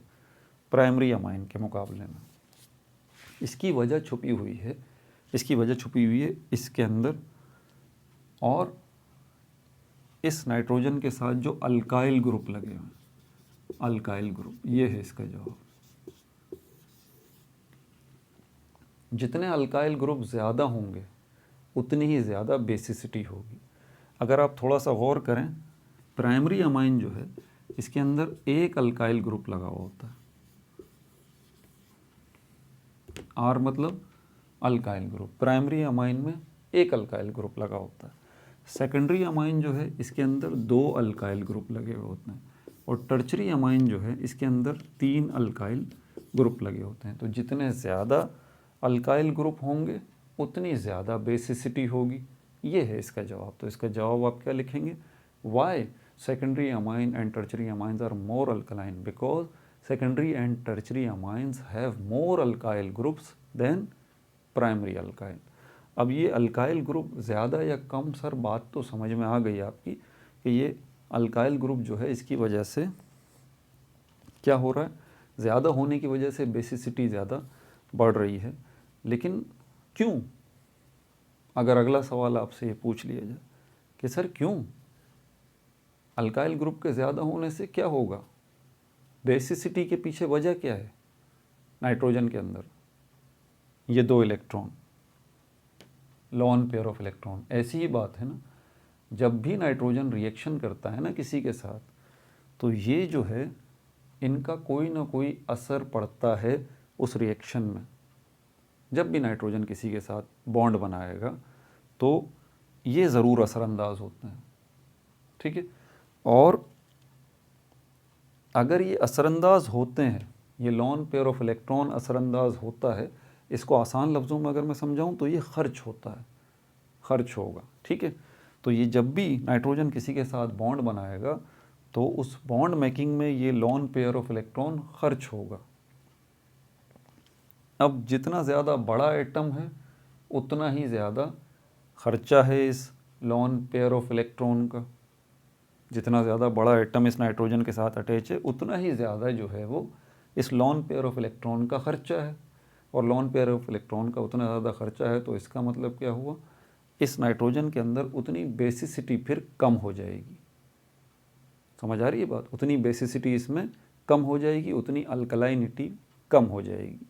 प्राइमरी अमाइन के मुकाबले में? इसकी वजह छुपी हुई है, इसकी वजह छुपी हुई है इसके अंदर, और इस नाइट्रोजन के साथ जो अल्काइल ग्रुप लगे हुए, अल्काइल ग्रुप, ये है इसका जवाब। जितने अल्काइल ग्रुप ज़्यादा होंगे उतनी ही ज़्यादा बेसिसिटी होगी। अगर आप थोड़ा सा गौर करें, प्राइमरी अमाइन जो है इसके अंदर एक अल्काइल ग्रुप लगा हुआ होता है, आर मतलब अल्काइल ग्रुप। प्राइमरी अमाइन में एक अल्काइल ग्रुप लगा होता है। सेकेंडरी अमाइन जो है इसके अंदर 2 अल्काइल ग्रुप लगे हुए होते हैं, और टर्चरी अमाइन जो है इसके अंदर 3 अल्काइल ग्रुप लगे होते हैं। तो जितने ज़्यादा अल्काइल ग्रुप होंगे उतनी ज़्यादा बेसिसिटी होगी। ये है इसका जवाब। तो इसका जवाब आप क्या लिखेंगे? Why secondary amine and tertiary amines are more alkaline, because secondary and tertiary amines have more alkyl groups than primary alkyl. अब ये अल्काइल ग्रुप ज़्यादा या कम, सर बात तो समझ में आ गई आपकी कि ये अल्काइल ग्रुप जो है इसकी वजह से क्या हो रहा है, ज़्यादा होने की वजह से बेसिसिटी ज़्यादा बढ़ रही है। लेकिन क्यों? अगर अगला सवाल आपसे ये पूछ लिया जाए कि सर क्यों, अल्काइल ग्रुप के ज़्यादा होने से क्या होगा, बेसिसिटी के पीछे वजह क्या है? नाइट्रोजन के अंदर ये 2 electron, lone pair of electron, ऐसी ही बात है ना। जब भी नाइट्रोजन रिएक्शन करता है ना किसी के साथ, तो ये जो है इनका कोई ना कोई असर पड़ता है उस रिएक्शन में। जब भी नाइट्रोजन किसी के साथ बॉन्ड बनाएगा तो ये ज़रूर असरअंदाज होते हैं, ठीक है। और अगर ये असरअंदाज होते हैं, ये लॉन पेयर ऑफ इलेक्ट्रॉन असरअंदाज होता है, इसको आसान लफ्ज़ों में अगर मैं समझाऊं तो ये खर्च होता है, खर्च होगा, ठीक है। तो ये जब भी नाइट्रोजन किसी के साथ बॉन्ड बनाएगा तो उस बॉन्ड मेकिंग में ये लॉन पेयर ऑफ इलेक्ट्रॉन खर्च होगा। अब जितना ज़्यादा बड़ा एटम है उतना ही ज़्यादा खर्चा है इस लॉन पेयर ऑफ इलेक्ट्रॉन का। जितना ज़्यादा बड़ा एटम इस नाइट्रोजन के साथ अटैच है उतना ही ज़्यादा जो है वो इस लॉन पेयर ऑफ इलेक्ट्रॉन का खर्चा है, और लॉन पेयर ऑफ इलेक्ट्रॉन का उतना ज़्यादा खर्चा है तो इसका मतलब क्या हुआ, इस नाइट्रोजन के अंदर उतनी बेसिसिटी फिर कम हो जाएगी। समझ आ रही है बात? उतनी बेसिसिटी इसमें कम हो जाएगी, उतनी अल्कलाइनिटी कम हो जाएगी।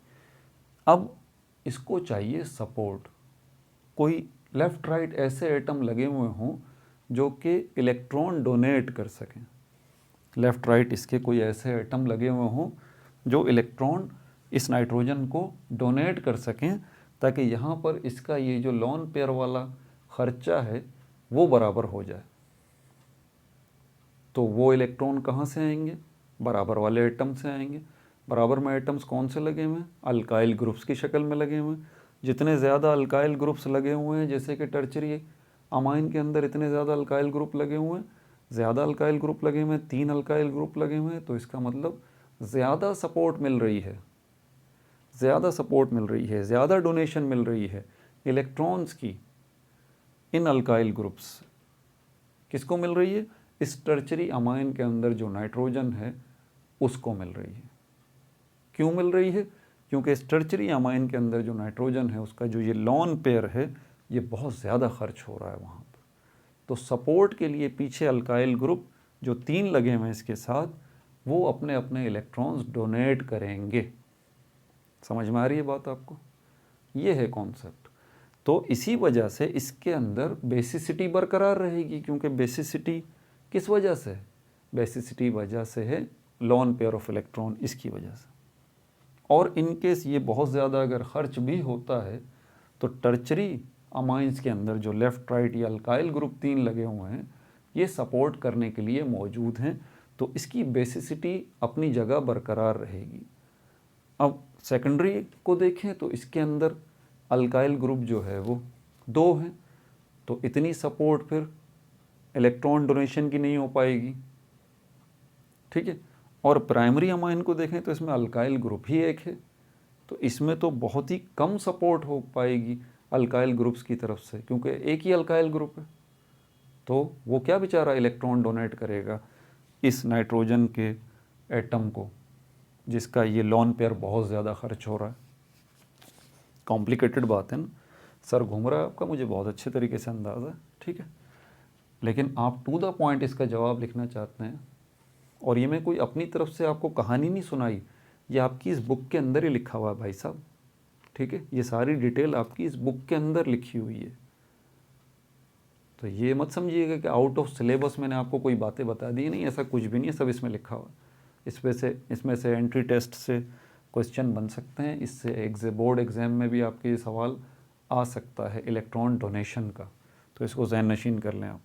अब इसको चाहिए सपोर्ट, कोई लेफ़्ट राइट ऐसे एटम लगे हुए हों जो कि इलेक्ट्रॉन डोनेट कर सकें। लेफ़्ट राइट इसके कोई ऐसे एटम लगे हुए हों जो इलेक्ट्रॉन इस नाइट्रोजन को डोनेट कर सकें, ताकि यहाँ पर इसका ये जो लॉन पेयर वाला खर्चा है वो बराबर हो जाए। तो वो इलेक्ट्रॉन कहाँ से आएंगे? बराबर वाले एटम से आएंगे। बराबर में एटम्स कौन से लगे हुए हैं? अल्काइल ग्रुप्स की शक्ल में लगे हुए हैं। जितने ज़्यादा अल्काइल ग्रुप्स लगे हुए हैं, जैसे कि टर्चरी अमाइन के अंदर इतने ज़्यादा अल्काइल ग्रुप लगे हुए हैं, ज़्यादा अल्काइल ग्रुप लगे हुए हैं, 3 अल्काइल ग्रुप लगे हुए हैं, तो इसका मतलब ज़्यादा सपोर्ट मिल रही है, ज़्यादा सपोर्ट मिल रही है, ज़्यादा डोनेशन मिल रही है इलेक्ट्रॉन्स की इन अल्काइल ग्रुप्स। किसको मिल रही है? इस टर्चरी अमाइन के अंदर जो नाइट्रोजन है उसको मिल रही है। क्यों मिल रही है? क्योंकि इस टर्चरी अमाइन के अंदर जो नाइट्रोजन है उसका जो ये लॉन पेयर है ये बहुत ज़्यादा खर्च हो रहा है वहाँ पर। तो सपोर्ट के लिए पीछे अल्काइल ग्रुप जो 3 लगे हुए हैं इसके साथ, वो अपने अपने इलेक्ट्रॉन्स डोनेट करेंगे। समझ में आ रही है बात आपको? ये है कॉन्सेप्ट। तो इसी वजह से इसके अंदर बेसिसिटी बरकरार रहेगी, क्योंकि बेसिसिटी किस वजह से? बेसिसिटी वजह से है लॉन पेयर ऑफ इलेक्ट्रॉन, इसकी वजह से। और इन केस ये बहुत ज़्यादा अगर खर्च भी होता है तो टर्चरी अमाइंस के अंदर जो लेफ़्ट राइट या अल्काइल ग्रुप 3 लगे हुए हैं ये सपोर्ट करने के लिए मौजूद हैं, तो इसकी बेसिसिटी अपनी जगह बरकरार रहेगी। अब सेकेंडरी को देखें तो इसके अंदर अल्काइल ग्रुप जो है वो 2 हैं, तो इतनी सपोर्ट फिर इलेक्ट्रॉन डोनेशन की नहीं हो पाएगी, ठीक है। और प्राइमरी अमाइन को देखें तो इसमें अल्काइल ग्रुप ही एक है, तो इसमें तो बहुत ही कम सपोर्ट हो पाएगी अल्काइल ग्रुप्स की तरफ से, क्योंकि एक ही अल्काइल ग्रुप है। तो वो क्या बेचारा इलेक्ट्रॉन डोनेट करेगा इस नाइट्रोजन के एटम को जिसका ये लॉन पेयर बहुत ज़्यादा खर्च हो रहा है। कॉम्प्लिकेटेड बात है ना, सर घूम रहा है आपका, मुझे बहुत अच्छे तरीके से अंदाज़ा है, ठीक है। लेकिन आप टू द पॉइंट इसका जवाब लिखना चाहते हैं, और ये मैं कोई अपनी तरफ से आपको कहानी नहीं सुनाई, ये आपकी इस बुक के अंदर ही लिखा हुआ है भाई साहब, ठीक है। ये सारी डिटेल आपकी इस बुक के अंदर लिखी हुई है। तो ये मत समझिएगा कि आउट ऑफ सिलेबस मैंने आपको कोई बातें बता दी, नहीं, ऐसा कुछ भी नहीं है, सब इसमें लिखा हुआ है। इसमें से एंट्री टेस्ट से क्वेश्चन बन सकते हैं, इससे बोर्ड एग्ज़ाम में भी आपके ये सवाल आ सकता है इलेक्ट्रॉन डोनेशन का, तो इसको ज़हन नशीन कर लें आप,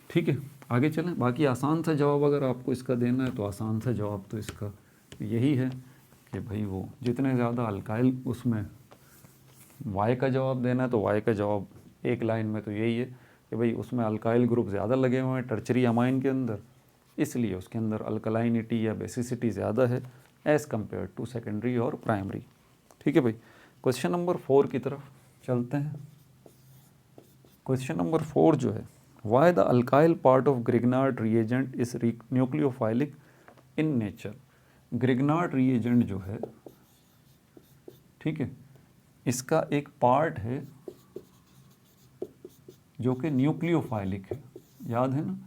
ठीक है। आगे चलें। बाकी आसान सा जवाब अगर आपको इसका देना है तो आसान सा जवाब तो इसका यही है कि भाई वो जितने ज़्यादा अल्काइल, उसमें वाई का जवाब देना है तो वाई का जवाब एक लाइन में तो यही है कि भाई उसमें अल्काइल ग्रुप ज़्यादा लगे हुए हैं टर्चरी अमाइन के अंदर, इसलिए उसके अंदर अल्कलाइनिटी या बेसिसिटी ज़्यादा है एज़ कम्पेयर टू सेकेंडरी और प्राइमरी। ठीक है भाई, क्वेश्चन नंबर 4 की तरफ चलते हैं। क्वेश्चन नंबर 4 जो है, why the alkyl part of Grignard reagent is nucleophilic in nature. Grignard reagent जो है, ठीक है, इसका एक पार्ट है जो कि न्यूक्लियोफाइलिक है, याद है ना,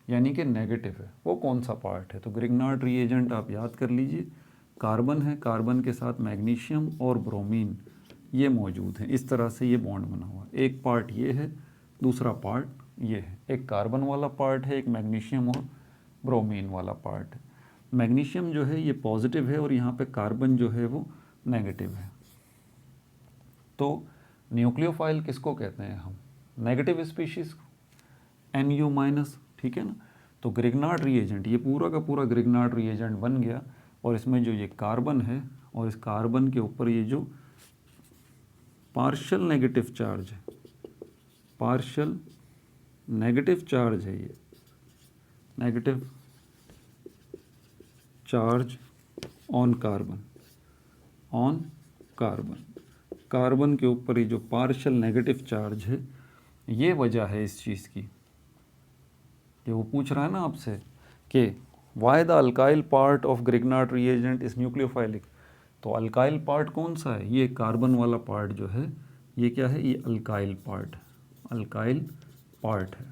यानी कि नेगेटिव है। वो कौन सा पार्ट है? तो ग्रिग्नार्ड रिएजेंट आप याद कर लीजिए, कार्बन है, कार्बन के साथ मैग्नीशियम और ब्रोमीन ये मौजूद हैं। इस तरह से ये बॉन्ड बना हुआ है। एक पार्ट ये है, दूसरा पार्ट ये है। एक कार्बन वाला पार्ट है, एक मैग्नीशियम और ब्रोमीन वाला पार्ट है। मैग्नीशियम जो है ये पॉजिटिव है और यहाँ पे कार्बन जो है वो नेगेटिव है। तो न्यूक्लियोफाइल किसको कहते हैं हम? नेगेटिव स्पीशीज़ को, Nu माइनस, ठीक है ना। तो ग्रिग्नार्ड रिएजेंट, ये पूरा का पूरा ग्रिग्नार्ड रिएजेंट बन गया और इसमें जो ये कार्बन है और इस कार्बन के ऊपर ये जो पार्शियल नेगेटिव चार्ज है, पार्शियल नेगेटिव चार्ज है, ये negative charge on carbon, on carbon, carbon के ऊपर ये जो पार्शियल नेगेटिव चार्ज है, ये वजह है इस चीज़ की कि वो पूछ रहा है ना आपसे कि why the alkyl part of Grignard reagent is nucleophilic. तो अल्काइल पार्ट कौन सा है? ये कार्बन वाला पार्ट जो है, ये क्या है? ये अल्काइल पार्ट, अल्काइल पार्ट है,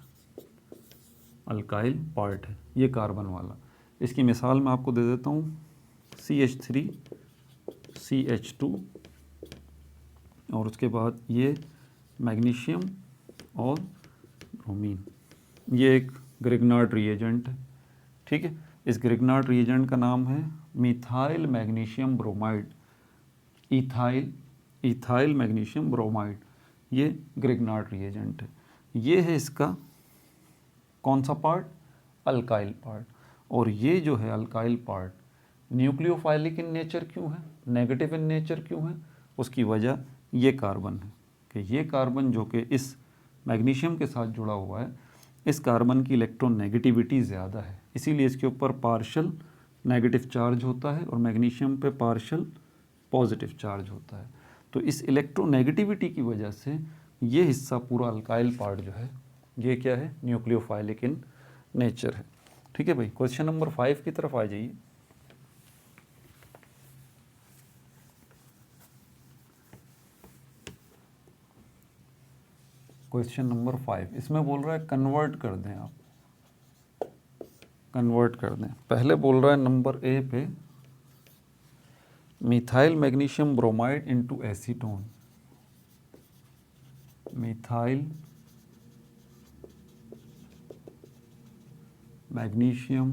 अल्काइल पार्ट है ये कार्बन वाला। इसकी मिसाल मैं आपको दे देता हूँ, CH3 CH2 और उसके बाद ये मैग्नीशियम और ब्रोमीन, ये एक ग्रिग्नार्ड रिएजेंट है, ठीक है। इस ग्रिग्नार्ड रिएजेंट का नाम है methyl magnesium bromide, ethyl magnesium bromide, ये ग्रिग्नार्ड रिएजेंट है। ये है इसका कौन सा पार्ट? Alkyl part. और ये जो है अल्काइल पार्ट न्यूक्लियोफाइलिक इन नेचर क्यों है, नेगेटिव इन नेचर क्यों है? उसकी वजह ये कार्बन है कि ये कार्बन जो कि इस मैग्नीशियम के साथ जुड़ा हुआ है, इस कार्बन की इलेक्ट्रॉन नेगेटिविटी ज़्यादा है, इसीलिए इसके ऊपर पार्शियल नेगेटिव चार्ज होता है और मैग्नीशियम पे पार्शियल पॉजिटिव चार्ज होता है। तो इस इलेक्ट्रोनेगेटिविटी की वजह से ये हिस्सा पूरा अल्काइल पार्ट जो है, ये क्या है? न्यूक्लियोफाइलिक इन नेचर है। ठीक है भाई, क्वेश्चन नंबर 5 की तरफ आ जाइए। क्वेश्चन नंबर 5 इसमें बोल रहा है कन्वर्ट कर दें, आप कन्वर्ट कर दें। पहले बोल रहा है नंबर ए पे methyl magnesium bromide into acetone, methyl magnesium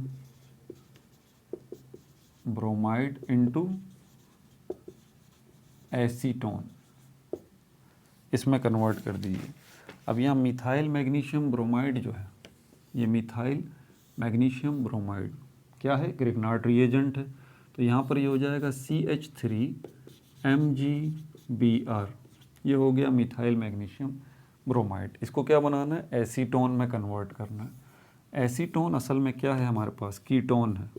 bromide into acetone, इसमें कन्वर्ट कर दीजिए। अब यहाँ मिथाइल मैग्नीशियम ब्रोमाइड जो है, ये मिथाइल मैग्नीशियम ब्रोमाइड क्या है? ग्रिग्नार्ड रिएजेंट है। तो यहाँ पर ये हो जाएगा CH3MgBr, ये हो गया मिथाइल मैग्नीशियम ब्रोमाइड। इसको क्या बनाना है? एसीटोन में कन्वर्ट करना है। एसीटोन असल में क्या है हमारे पास? कीटोन है।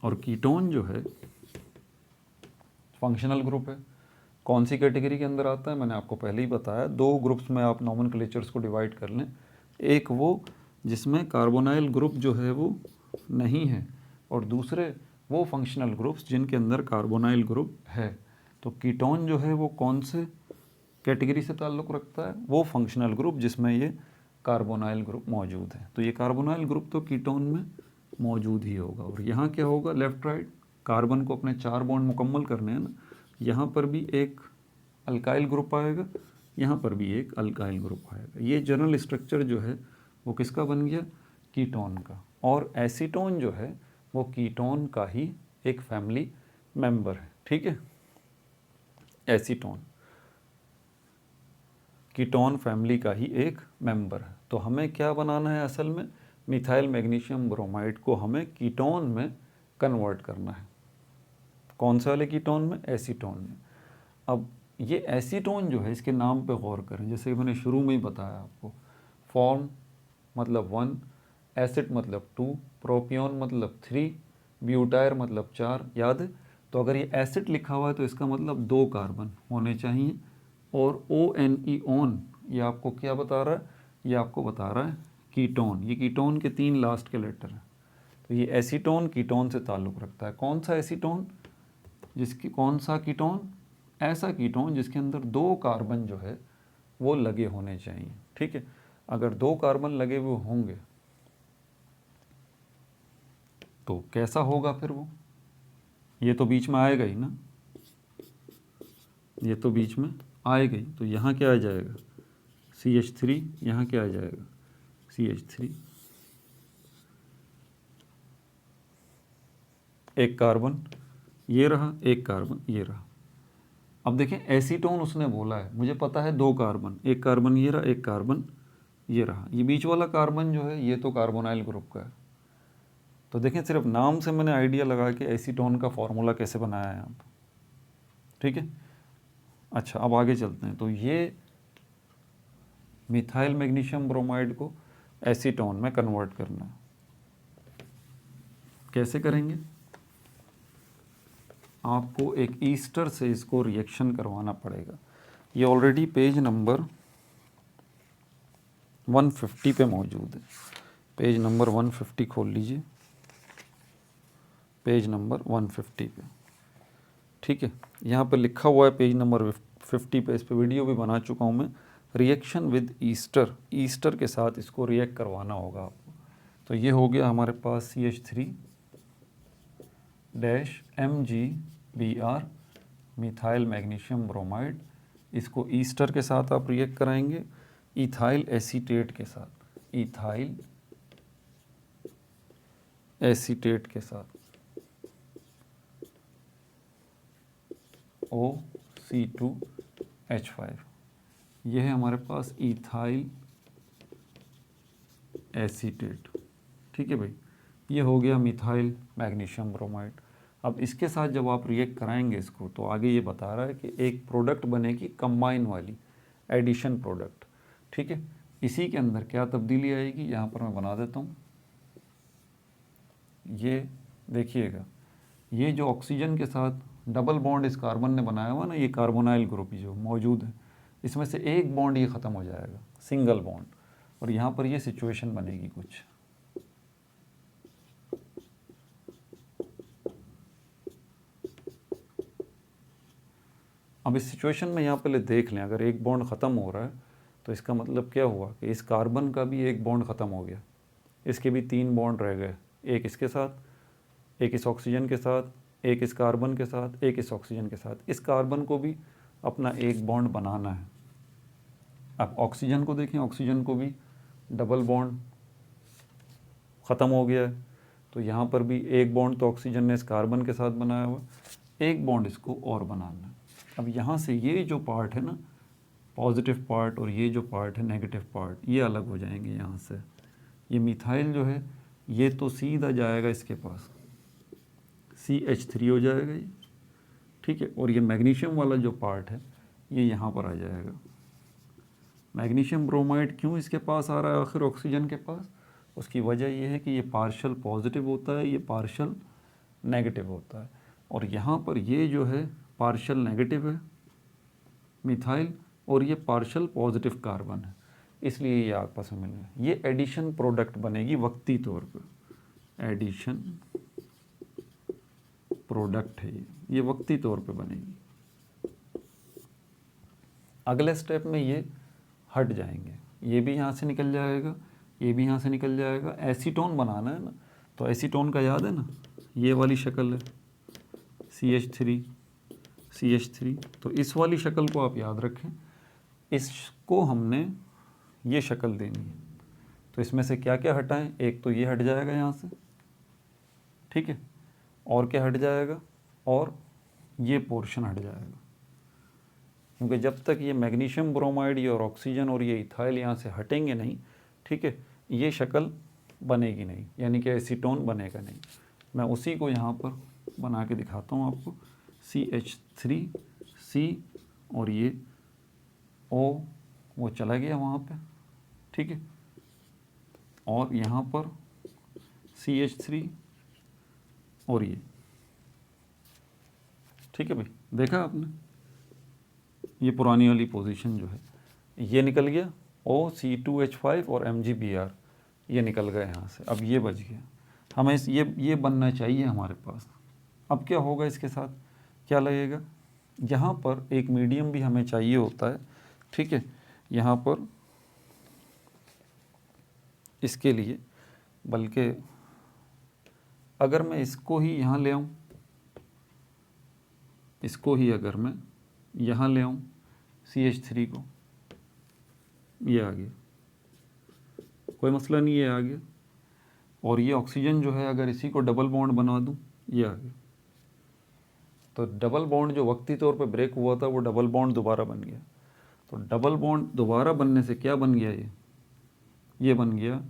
और कीटोन जो है फंक्शनल ग्रुप है। कौन सी कैटेगरी के अंदर आता है? मैंने आपको पहले ही बताया, दो ग्रुप्स में आप नॉमेनक्लेचर्स को डिवाइड कर लें। एक वो जिसमें कार्बोनाइल ग्रुप जो है वो नहीं है, और दूसरे वो फंक्शनल ग्रुप्स जिनके अंदर कार्बोनाइल ग्रुप है। तो कीटोन जो है वो कौन से कैटेगरी से ताल्लुक़ रखता है? वो फंक्शनल ग्रुप जिसमें ये कार्बोनाइल ग्रुप मौजूद है। तो ये कार्बोनाइल ग्रुप तो कीटोन में मौजूद ही होगा। और यहाँ क्या होगा? लेफ़्ट राइट, कार्बन को अपने 4 बॉन्ड मुकम्मल करने हैं ना, यहाँ पर भी एक अल्काइल ग्रुप आएगा, यहाँ पर भी एक अल्काइल ग्रुप आएगा। ये जनरल स्ट्रक्चर जो है वो किसका बन गया? कीटोन का। और एसीटोन जो है वो कीटोन का ही एक फैमिली मेंबर है। ठीक है, एसीटोन कीटोन फैमिली का ही एक मेंबर है। तो हमें क्या बनाना है असल में? मिथाइल मैग्नीशियम ब्रोमाइड को हमें कीटोन में कन्वर्ट करना है। कौन से वाले कीटोन में? एसीटोन में। अब ये एसीटोन जो है इसके नाम पे गौर करें, जैसे मैंने शुरू में ही बताया आपको, फॉर्म मतलब 1, एसिड मतलब 2, प्रोपियोन मतलब 3, ब्यूटायर मतलब 4, याद है? तो अगर ये एसिड लिखा हुआ है तो इसका मतलब 2 कार्बन होने चाहिए, और ONE ऑन ये आपको क्या बता रहा है? ये आपको बता रहा है कीटोन। ये कीटोन के 3 लास्ट के लेटर हैं। तो ये एसीटोन कीटोन से ताल्लुक़ रखता है। कौन सा एसीटोन? जिसकी कौन सा कीटोन? ऐसा कीटोन जिसके अंदर 2 कार्बन जो है वो लगे होने चाहिए। ठीक है, अगर 2 कार्बन लगे हुए होंगे तो कैसा होगा फिर वो? ये तो बीच में आएगा ही ना, ये तो बीच में आएगा ही। तो यहाँ क्या आ जाएगा? CH3। यहाँ क्या आ जाएगा? CH3। एक कार्बन ये रहा, एक कार्बन ये रहा। अब देखें एसीटोन उसने बोला है, मुझे पता है 2 कार्बन, एक कार्बन ये रहा, एक कार्बन ये रहा। ये बीच वाला कार्बन जो है ये तो कार्बोनाइल ग्रुप का है। तो देखें सिर्फ नाम से मैंने आइडिया लगा के एसीटोन का फॉर्मूला कैसे बनाया है यहाँ पर। ठीक है, अच्छा अब आगे चलते हैं। तो ये मिथाइल मैग्नीशियम ब्रोमाइड को एसीटोन में कन्वर्ट करना है। कैसे करेंगे? आपको एक ईस्टर से इसको रिएक्शन करवाना पड़ेगा। ये ऑलरेडी पेज नंबर 150 पे मौजूद है। पेज नंबर 150 खोल लीजिए, पेज नंबर 150 पे। ठीक है, यहाँ पर लिखा हुआ है पेज नंबर 50 पे, इस पे वीडियो भी बना चुका हूँ मैं। रिएक्शन विद ईस्टर, ईस्टर के साथ इसको रिएक्ट करवाना होगा आपको। तो ये हो गया हमारे पास CH3-MgBr मिथाइल मैग्नीशियम ब्रोमाइड। इसको ईस्टर के साथ आप रिएक्ट कराएंगे इथाइल एसीटेट के साथ, इथाइल एसीटेट के साथ, OC2H5। यह है हमारे पास इथाइल एसीटेट। ठीक है भाई, ये हो गया मिथाइल मैग्नीशियम ब्रोमाइड। अब इसके साथ जब आप रिएक्ट कराएंगे इसको, तो आगे ये बता रहा है कि एक प्रोडक्ट बनेगी कंबाइन वाली, एडिशन प्रोडक्ट। ठीक है, इसी के अंदर क्या तब्दीली आएगी, यहाँ पर मैं बना देता हूँ। ये देखिएगा, ये जो ऑक्सीजन के साथ डबल बॉन्ड इस कार्बन ने बनाया हुआ ना, ये कार्बोनाइल ग्रुप जो मौजूद है, इसमें से एक बॉन्ड ये ख़त्म हो जाएगा, सिंगल बॉन्ड, और यहाँ पर ये सिचुएशन बनेगी कुछ। अब इस सिचुएशन में यहाँ पहले देख लें, अगर एक बॉन्ड ख़त्म हो रहा है तो इसका मतलब क्या हुआ कि इस कार्बन का भी एक बॉन्ड ख़त्म हो गया, इसके भी 3 बॉन्ड रह गए, एक इसके साथ, एक इस ऑक्सीजन के साथ, एक इस कार्बन के साथ, एक इस ऑक्सीजन के साथ। इस कार्बन को भी अपना एक बॉन्ड बनाना है। अब ऑक्सीजन को देखें, ऑक्सीजन को भी डबल बॉन्ड ख़त्म हो गया है, तो यहाँ पर भी एक बॉन्ड तो ऑक्सीजन ने इस कार्बन के साथ बनाया हुआ, एक बॉन्ड इसको और बनाना है। अब यहाँ से ये जो पार्ट है ना, पॉजिटिव पार्ट, और ये जो पार्ट है नेगेटिव पार्ट, ये अलग हो जाएंगे यहाँ से। ये मिथाइल जो है ये तो सीधा जाएगा इसके पास, CH3 हो जाएगा ये। ठीक है, और ये मैग्नीशियम वाला जो पार्ट है ये यहाँ पर आ जाएगा। मैग्नीशियम ब्रोमाइड क्यों इसके पास आ रहा है आखिर ऑक्सीजन के पास? उसकी वजह ये है कि ये पार्शल पॉजिटिव होता है, ये पार्शल नेगेटिव होता है, और यहाँ पर ये जो है पार्शल नेगेटिव है मिथाइल, और ये पार्शल पॉजिटिव कार्बन है, इसलिए ये आपस में मिल रहा है। ये एडिशन प्रोडक्ट बनेगी वक्ती तौर पर, एडिशन प्रोडक्ट है ये वक्ती तौर पे बनेगी। अगले स्टेप में ये हट जाएंगे, ये भी यहाँ से निकल जाएगा, ये भी यहाँ से निकल जाएगा। एसीटोन बनाना है ना, तो एसीटोन का याद है ना, ये वाली शक्ल है CH3, तो इस वाली शक्ल को आप याद रखें, इसको हमने ये शक्ल देनी है। तो इसमें से क्या क्या हटाएं? एक तो ये हट जाएगा यहाँ से, ठीक है, और क्या हट जाएगा, और ये पोर्शन हट जाएगा, क्योंकि जब तक ये मैग्नीशियम ब्रोमाइड, ये और ऑक्सीजन और ये इथाइल यहाँ से हटेंगे नहीं, ठीक है, ये शक्ल बनेगी नहीं, यानी कि एसीटोन बनेगा नहीं। मैं उसी को यहाँ पर बना के दिखाता हूँ आपको। CH3C और ये O वो चला गया वहाँ पे, ठीक है। और यहाँ पर CH3 और ये, ठीक है भाई, देखा आपने, ये पुरानी वाली पोजीशन जो है ये निकल गया, OC2H5 और MgBr ये निकल गए यहाँ से। अब ये बच गया, हमें ये बनना चाहिए हमारे पास। अब क्या होगा इसके साथ, क्या लगेगा, यहाँ पर एक मीडियम भी हमें चाहिए होता है, ठीक है। यहाँ पर इसके लिए, बल्कि अगर मैं इसको ही यहाँ ले आऊँ, इसको ही अगर मैं यहाँ ले आऊँ CH3 को, ये आ गया, कोई मसला नहीं, ये आ गया। और ये ऑक्सीजन जो है अगर इसी को डबल बॉन्ड बना दूँ, ये आ गया। तो डबल बॉन्ड जो वक्ती तौर पे ब्रेक हुआ था वो डबल बॉन्ड दोबारा बन गया। तो डबल बॉन्ड दोबारा बनने से क्या बन गया, ये बन गया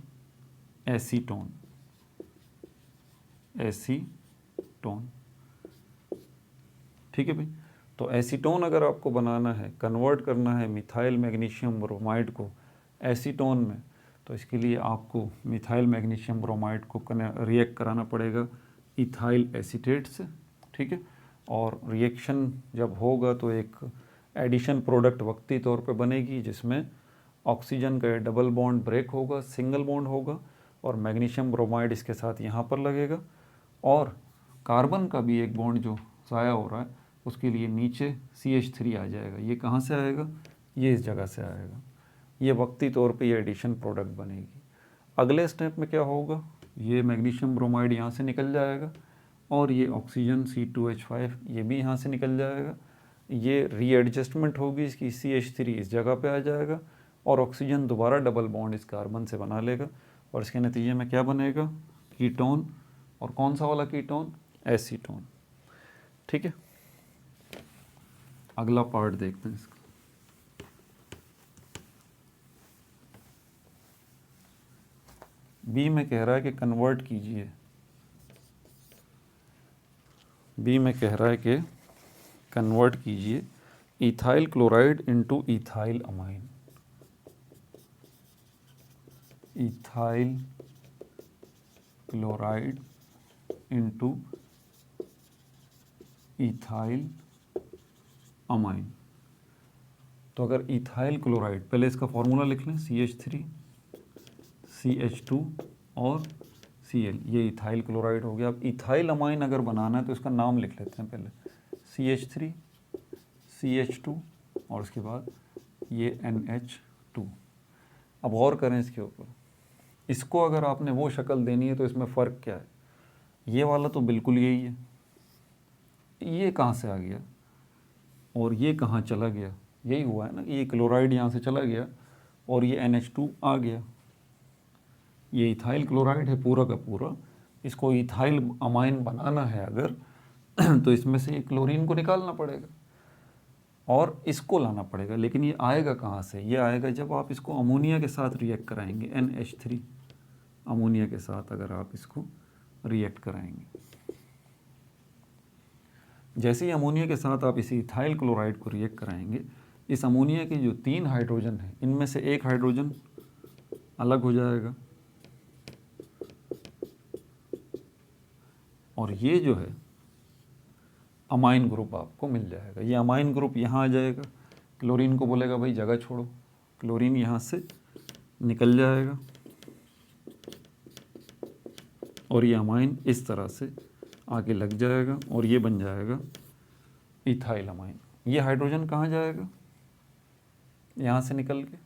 एसीटोन। एसीटोन, ठीक है भाई। तो एसीटोन अगर आपको बनाना है, कन्वर्ट करना है मिथाइल मैग्नीशियम ब्रोमाइड को एसीटोन में, तो इसके लिए आपको मिथाइल मैग्नीशियम ब्रोमाइड को रिएक्ट कराना पड़ेगा इथाइल एसीटेट से, ठीक है। और रिएक्शन जब होगा तो एक एडिशन प्रोडक्ट वक्ती तौर पे बनेगी, जिसमें ऑक्सीजन का डबल बॉन्ड ब्रेक होगा, सिंगल बॉन्ड होगा, और मैग्नीशियम ब्रोमाइड इसके साथ यहाँ पर लगेगा, और कार्बन का भी एक बॉन्ड जो ज़ाया हो रहा है उसके लिए नीचे CH3 आ जाएगा। ये कहाँ से आएगा, ये इस जगह से आएगा। ये वक्ती तौर पे ये एडिशन प्रोडक्ट बनेगी। अगले स्टेप में क्या होगा, ये मैग्नीशियम ब्रोमाइड यहाँ से निकल जाएगा, और ये ऑक्सीजन C2H5 ये भी यहाँ से निकल जाएगा। ये रीएडजस्टमेंट होगी इसकी, CH3 इस जगह पे आ जाएगा, और ऑक्सीजन दोबारा डबल बॉन्ड इस कार्बन से बना लेगा, और इसके नतीजे में क्या बनेगा, कीटोन। और कौन सा वाला कीटोन, एसीटोन, ठीक है। अगला पार्ट देखते हैं इसका। बी में कह रहा है कि कन्वर्ट कीजिए, बी में कह रहा है कि कन्वर्ट कीजिए ethyl chloride into ethyl amine. Ethyl chloride into ethyl amine. तो अगर इथाइल क्लोराइड, पहले इसका फॉर्मूला लिख लें, CH3 CH2 और Cl, ये इथाइल क्लोराइड हो गया। अब इथाइल अमाइन अगर बनाना है तो इसका नाम लिख लेते हैं पहले, CH3 CH2 और उसके बाद ये NH2। अब गौर करें इसके ऊपर, इसको अगर आपने वो शक्ल देनी है तो इसमें फ़र्क क्या है, ये वाला तो बिल्कुल यही है, ये कहाँ से आ गया और ये कहाँ चला गया, यही हुआ है ना, ये क्लोराइड यहाँ से चला गया और ये NH2 आ गया। ये इथाइल क्लोराइड है पूरा का पूरा, इसको इथाइल अमाइन बनाना है अगर तो इसमें से ये क्लोरीन को निकालना पड़ेगा और इसको लाना पड़ेगा। लेकिन ये आएगा कहाँ से, ये आएगा जब आप इसको अमोनिया के साथ रिएक्ट कराएंगे, NH3 अमोनिया के साथ अगर आप इसको रिएक्ट कराएंगे। जैसे ही अमोनिया के साथ आप इसी इथाइल क्लोराइड को रिएक्ट कराएंगे, इस अमोनिया के जो 3 हाइड्रोजन हैं इनमें से एक हाइड्रोजन अलग हो जाएगा, और ये जो है अमाइन ग्रुप आपको मिल जाएगा। ये अमाइन ग्रुप यहाँ आ जाएगा, क्लोरीन को बोलेगा भाई जगह छोड़ो, क्लोरीन यहाँ से निकल जाएगा और ये अमाइन इस तरह से आगे लग जाएगा और ये बन जाएगा इथाइल अमाइन। ये हाइड्रोजन कहाँ जाएगा, यहाँ से निकल के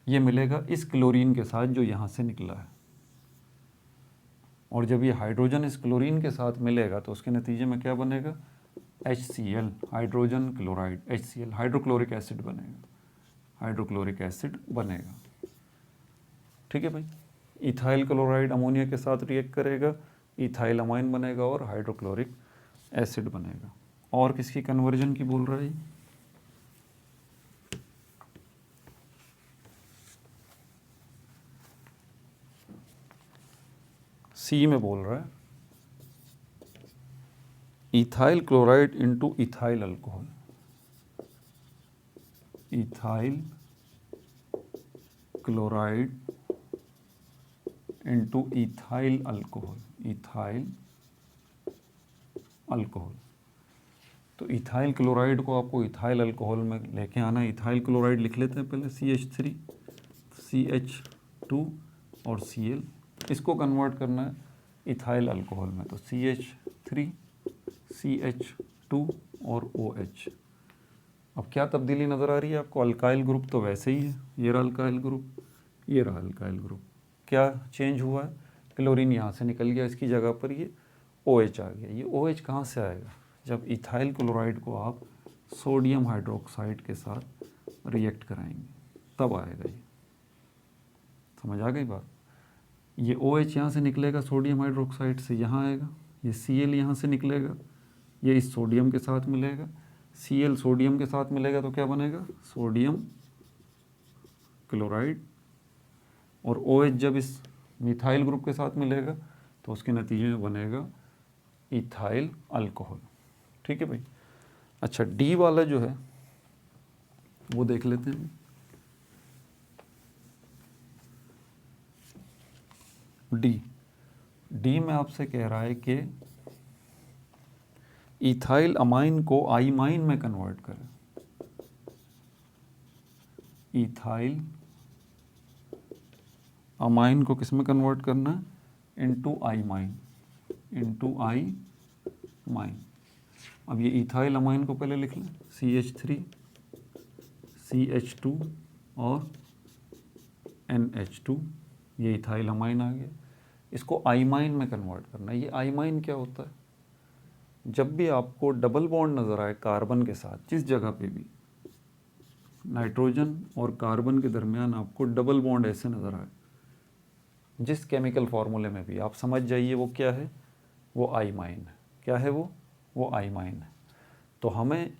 ये मिलेगा इस क्लोरीन के साथ जो यहाँ से निकला है, और जब ये हाइड्रोजन इस क्लोरीन के साथ मिलेगा तो उसके नतीजे में क्या बनेगा, HCl, hydrogen chloride, HCl hydrochloric acid बनेगा, हाइड्रोक्लोरिक एसिड बनेगा। ठीक है भाई, इथाइल क्लोराइड अमोनिया के साथ रिएक्ट करेगा, इथाइल अमाइन बनेगा और हाइड्रोक्लोरिक एसिड बनेगा। और किसकी कन्वर्जन की बोल रहा है, सी में बोल रहा है ethyl chloride into ethyl alcohol, ethyl chloride into ethyl alcohol, ethyl alcohol. तो इथाइल क्लोराइड को आपको इथाइल अल्कोहल में लेके आना है। इथाइल क्लोराइड लिख लेते हैं पहले, CH3, CH2 और Cl। इसको कन्वर्ट करना है इथाइल अल्कोहल में, तो CH3, CH2 और OH। अब क्या तब्दीली नज़र आ रही है आपको? अल्काइल ग्रुप तो वैसे ही है, ये रहा अल्काइल ग्रुप, ये रहा अल्काइल ग्रुप। क्या चेंज हुआ है? क्लोरीन यहाँ से निकल गया, इसकी जगह पर ये OH आ गया। ये OH कहाँ से आएगा? जब इथाइल क्लोराइड को आप सोडियम हाइड्रोक्साइड के साथ रिएक्ट कराएंगे तब आएगा ये। समझ आ गई बात? ये OH यहाँ से निकलेगा सोडियम हाइड्रोक्साइड से, यहाँ आएगा। ये Cl यहाँ से निकलेगा, ये इस सोडियम के साथ मिलेगा। Cl सोडियम के साथ मिलेगा तो क्या बनेगा? Sodium chloride. और OH जब इस मिथाइल ग्रुप के साथ मिलेगा तो उसके नतीजे में बनेगा इथाइल अल्कोहल। ठीक है भाई। अच्छा, डी वाला जो है वो देख लेते हैं। डी में आपसे कह रहा है कि इथाइल अमाइन को आइमाइन में कन्वर्ट करें। इथाइल अमाइन को किस में कन्वर्ट करना है? Into imine, into imine. अब ये इथाइल अमाइन को पहले लिख लें, CH3, CH2 और NH2। ये इथाइल अमाइन आ गया। इसको आइमाइन में कन्वर्ट करना है। ये आइमाइन क्या होता है? जब भी आपको डबल बॉन्ड नज़र आए कार्बन के साथ, जिस जगह पे भी नाइट्रोजन और कार्बन के दरमियान आपको डबल बॉन्ड ऐसे नज़र आए, जिस केमिकल फार्मूले में भी, आप समझ जाइए वो क्या है? वो आइमाइन है। क्या है वो आइमाइन है। तो हमें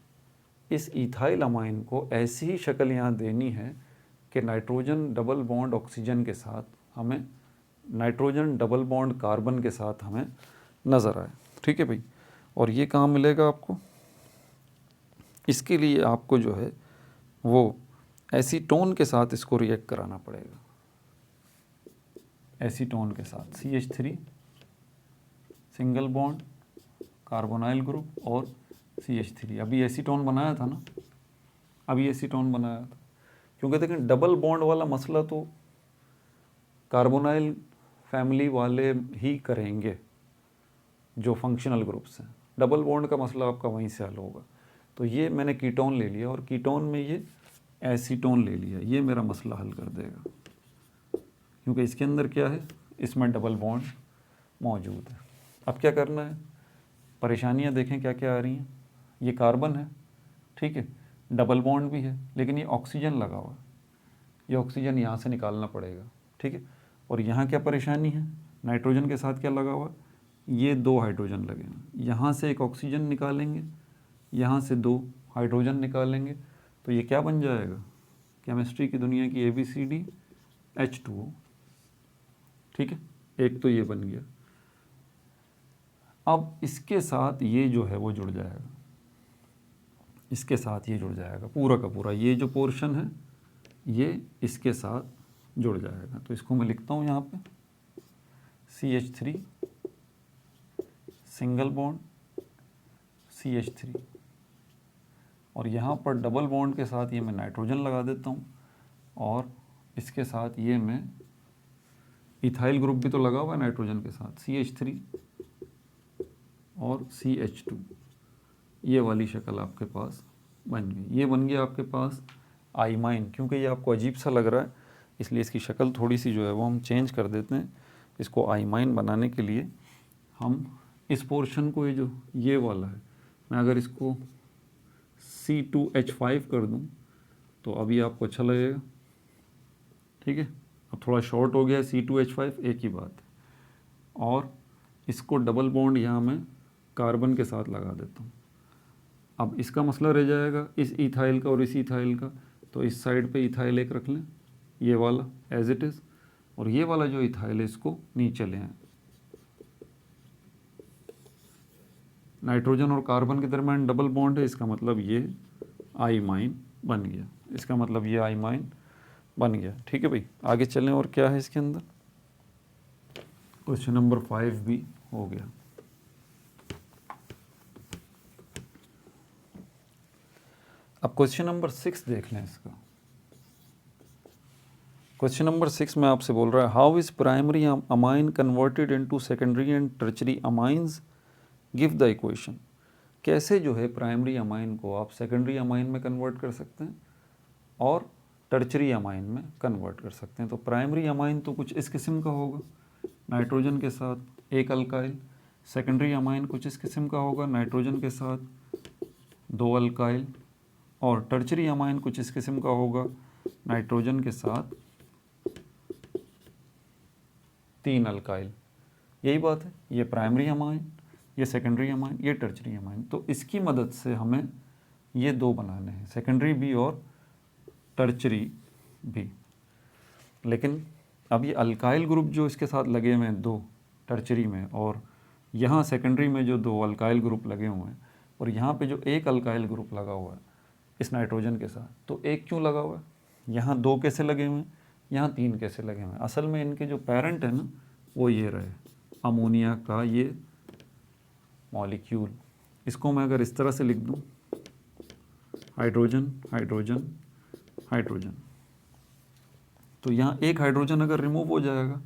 इस इथाइल अमाइन को ऐसी ही शक्ल यहाँ देनी है कि नाइट्रोजन डबल बॉन्ड ऑक्सीजन के साथ हमें, नाइट्रोजन डबल बॉन्ड कार्बन के साथ हमें नज़र आए। ठीक है भाई। और ये कहाँ मिलेगा आपको? इसके लिए आपको जो है वो एसीटोन के साथ इसको रिएक्ट कराना पड़ेगा। एसीटोन के साथ CH3 single bond carbonyl group और CH3। अभी एसीटोन बनाया था ना, अभी एसीटोन बनाया था। क्योंकि देखें डबल बॉन्ड वाला मसला तो कार्बोनाइल फैमिली वाले ही करेंगे जो फंक्शनल ग्रुप्स हैं। डबल बॉन्ड का मसला आपका वहीं से हल होगा। तो ये मैंने कीटोन ले लिया और कीटोन में ये एसीटोन ले लिया, ये मेरा मसला हल कर देगा। क्योंकि इसके अंदर क्या है? इसमें डबल बॉन्ड मौजूद है। अब क्या करना है? परेशानियां देखें क्या क्या आ रही हैं। ये कार्बन है, ठीक है, डबल बॉन्ड भी है, लेकिन ये ऑक्सीजन लगा हुआ है। ये ऑक्सीजन यहाँ से निकालना पड़ेगा, ठीक है। और यहाँ क्या परेशानी है? नाइट्रोजन के साथ क्या लगा हुआ? ये दो हाइड्रोजन लगे हैं। यहाँ से एक ऑक्सीजन निकालेंगे, यहाँ से दो हाइड्रोजन निकालेंगे, तो ये क्या बन जाएगा? केमिस्ट्री की दुनिया की ABCD H2O, ठीक है। एक तो ये बन गया। अब इसके साथ ये जो है वो जुड़ जाएगा, इसके साथ ये जुड़ जाएगा, पूरा का पूरा ये जो पोर्शन है ये इसके साथ जुड़ जाएगा। तो इसको मैं लिखता हूँ यहाँ पे CH3 सिंगल बॉन्ड CH3, और यहाँ पर डबल बॉन्ड के साथ ये मैं नाइट्रोजन लगा देता हूँ, और इसके साथ ये मैं इथाइल ग्रुप भी तो लगा हुआ है नाइट्रोजन के साथ, CH3 और CH2। ये वाली शक्ल आपके पास बन गई। ये बन गया आपके पास आइमाइन। क्योंकि ये आपको अजीब सा लग रहा है इसलिए इसकी शक्ल थोड़ी सी जो है वो हम चेंज कर देते हैं। इसको आइमाइन बनाने के लिए हम इस पोर्शन को, ये जो ये वाला है, मैं अगर इसको C2H5 कर दूं तो अभी आपको अच्छा लगेगा, ठीक है। अब थोड़ा शॉर्ट हो गया C2H5, एक ही बात है। और इसको डबल बॉन्ड यहाँ मैं कार्बन के साथ लगा देता हूँ। अब इसका मसला रह जाएगा इस इथाइल का और इस इथाइल का, तो इस साइड पे इथाइल एक रख लें, ये वाला एज इट इज़, और ये वाला जो इथाइल है इसको नीचे ले आए। नाइट्रोजन और कार्बन के दरम्यान डबल बॉन्ड है, इसका मतलब ये आइमाइन बन गया, इसका मतलब ये आइमाइन बन गया। ठीक है भाई, आगे चलें और क्या है इसके अंदर। क्वेश्चन नंबर 5 भी हो गया। अब क्वेश्चन नंबर 6 देख लें इसका। क्वेश्चन नंबर 6 में आपसे बोल रहा है how is primary amine converted into secondary and tertiary amines, give the equation. कैसे जो है प्राइमरी अमाइन को आप सेकेंडरी अमाइन में कन्वर्ट कर सकते हैं और टर्चरी अमाइन में कन्वर्ट कर सकते हैं। तो प्राइमरी अमाइन तो कुछ इस किस्म का होगा, नाइट्रोजन के साथ एक अल्काइल। सेकेंडरी अमाइन कुछ इस किस्म का होगा, नाइट्रोजन के साथ 2 अल्काइल। और टर्चरी अमाइन कुछ इस किस्म का होगा, नाइट्रोजन के साथ 3 अल्काइल। यही बात है, ये प्राइमरी अमाइन, ये सेकेंडरी अमाइन, ये टर्चरी अमाइन। तो इसकी मदद से हमें ये 2 बनाने हैं, सेकेंडरी भी और टर्चरी भी। लेकिन अब ये अल्काइल ग्रुप जो इसके साथ लगे हुए हैं 2 टर्चरी में, और यहाँ सेकेंडरी में जो 2 अल्काइल ग्रुप लगे हुए हैं, और यहाँ पे जो एक अल्काइल ग्रुप लगा हुआ है इस नाइट्रोजन के साथ, तो एक क्यों लगा हुआ है? यहाँ 2 कैसे लगे हुए हैं, यहाँ 3 कैसे लगे हुए हैं? असल में इनके जो पेरेंट है ना वो ये रहे, अमोनिया का ये मॉलिक्यूल। इसको मैं अगर इस तरह से लिख दूँ, हाइड्रोजन हाइड्रोजन हाइड्रोजन, तो यहाँ एक हाइड्रोजन अगर रिमूव हो जाएगा,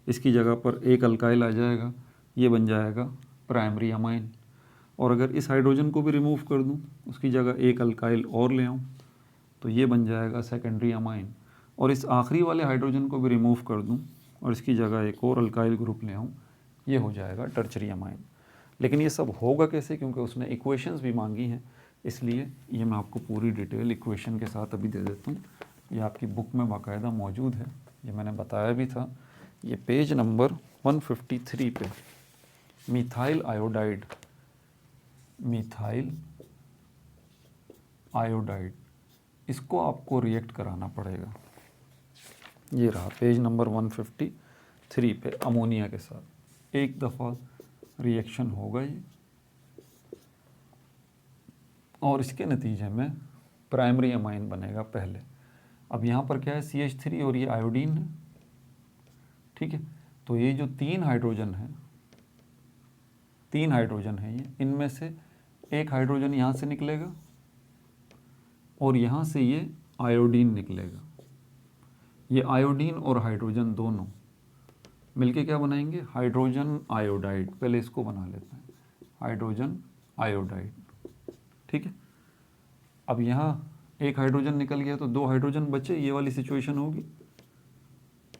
इसकी जगह पर एक अल्काइल आ जाएगा, ये बन जाएगा प्राइमरी अमाइन। और अगर इस हाइड्रोजन को भी रिमूव कर दूँ, उसकी जगह एक अल्काइल और ले आऊँ, तो ये बन जाएगा सेकेंडरी अमाइन। और इस आखिरी वाले हाइड्रोजन को भी रिमूव कर दूँ और इसकी जगह एक और अल्काइल ग्रुप ले आऊँ, ये हो जाएगा टर्चरी अमाइन। लेकिन ये सब होगा कैसे, क्योंकि उसने इक्वेशंस भी मांगी हैं, इसलिए ये मैं आपको पूरी डिटेल इक्वेशन के साथ अभी दे देता हूँ। ये आपकी बुक में बाकायदा मौजूद है, ये मैंने बताया भी था। ये पेज नंबर 153 पे मिथाइल आयोडाइड, मिथाइल आयोडाइड, इसको आपको रिएक्ट कराना पड़ेगा। ये रहा पेज नंबर 153 पे अमोनिया के साथ एक दफ़ा रिएक्शन होगा ये, और इसके नतीजे में प्राइमरी अमाइन बनेगा पहले। अब यहाँ पर क्या है, CH3 और ये आयोडीन है। ठीक है, तो ये जो 3 हाइड्रोजन है, 3 हाइड्रोजन है ये, इनमें से एक हाइड्रोजन यहाँ से निकलेगा और यहाँ से ये आयोडीन निकलेगा। ये आयोडीन और हाइड्रोजन दोनों मिलके क्या बनाएंगे, हाइड्रोजन आयोडाइड। पहले इसको बना लेते हैं, हाइड्रोजन आयोडाइड। ठीक है, अब यहाँ एक हाइड्रोजन निकल गया तो 2 हाइड्रोजन बचे, ये वाली सिचुएशन होगी,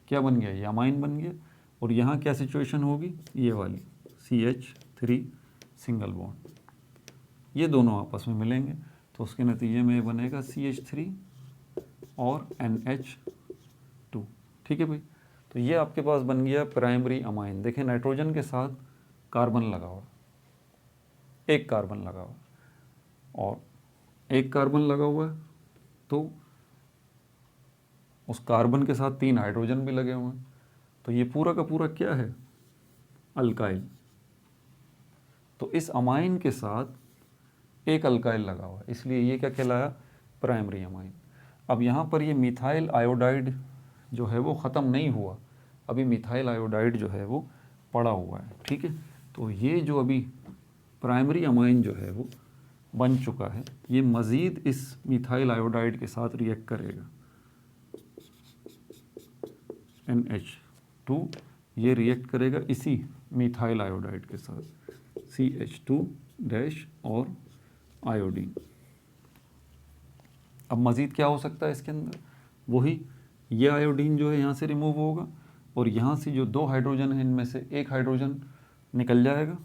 क्या बन गया, ये अमाइन बन गया। और यहाँ क्या सिचुएशन होगी, ये वाली CH3 सिंगल बॉन्ड, ये दोनों आपस में मिलेंगे, तो उसके नतीजे में ये बनेगा CH3 और NH2। ठीक है भाई, तो ये आपके पास बन गया प्राइमरी अमाइन। देखें, नाइट्रोजन के साथ कार्बन लगा हुआ, एक कार्बन लगा हुआ और एक कार्बन लगा हुआ है, तो उस कार्बन के साथ 3 हाइड्रोजन भी लगे हुए हैं, तो ये पूरा का पूरा क्या है, अल्काइल। तो इस अमाइन के साथ एक अल्काइल लगा हुआ है, इसलिए ये क्या कहलाया, प्राइमरी अमाइन। अब यहाँ पर ये मिथाइल आयोडाइड जो है वो ख़त्म नहीं हुआ, अभी मिथाइल आयोडाइड जो है वो पड़ा हुआ है। ठीक है, तो ये जो अभी प्राइमरी अमाइन जो है वो बन चुका है, ये मज़ीद इस मिथाइल आयोडाइड के साथ रिएक्ट करेगा, NH2, ये रिएक्ट करेगा इसी मिथाइल आयोडाइड के साथ, CH2- और आयोडीन। अब मज़ीद क्या हो सकता है इसके अंदर, वही ये आयोडीन जो है यहाँ से रिमूव होगा और यहाँ से जो 2 हाइड्रोजन है इनमें से एक हाइड्रोजन निकल जाएगा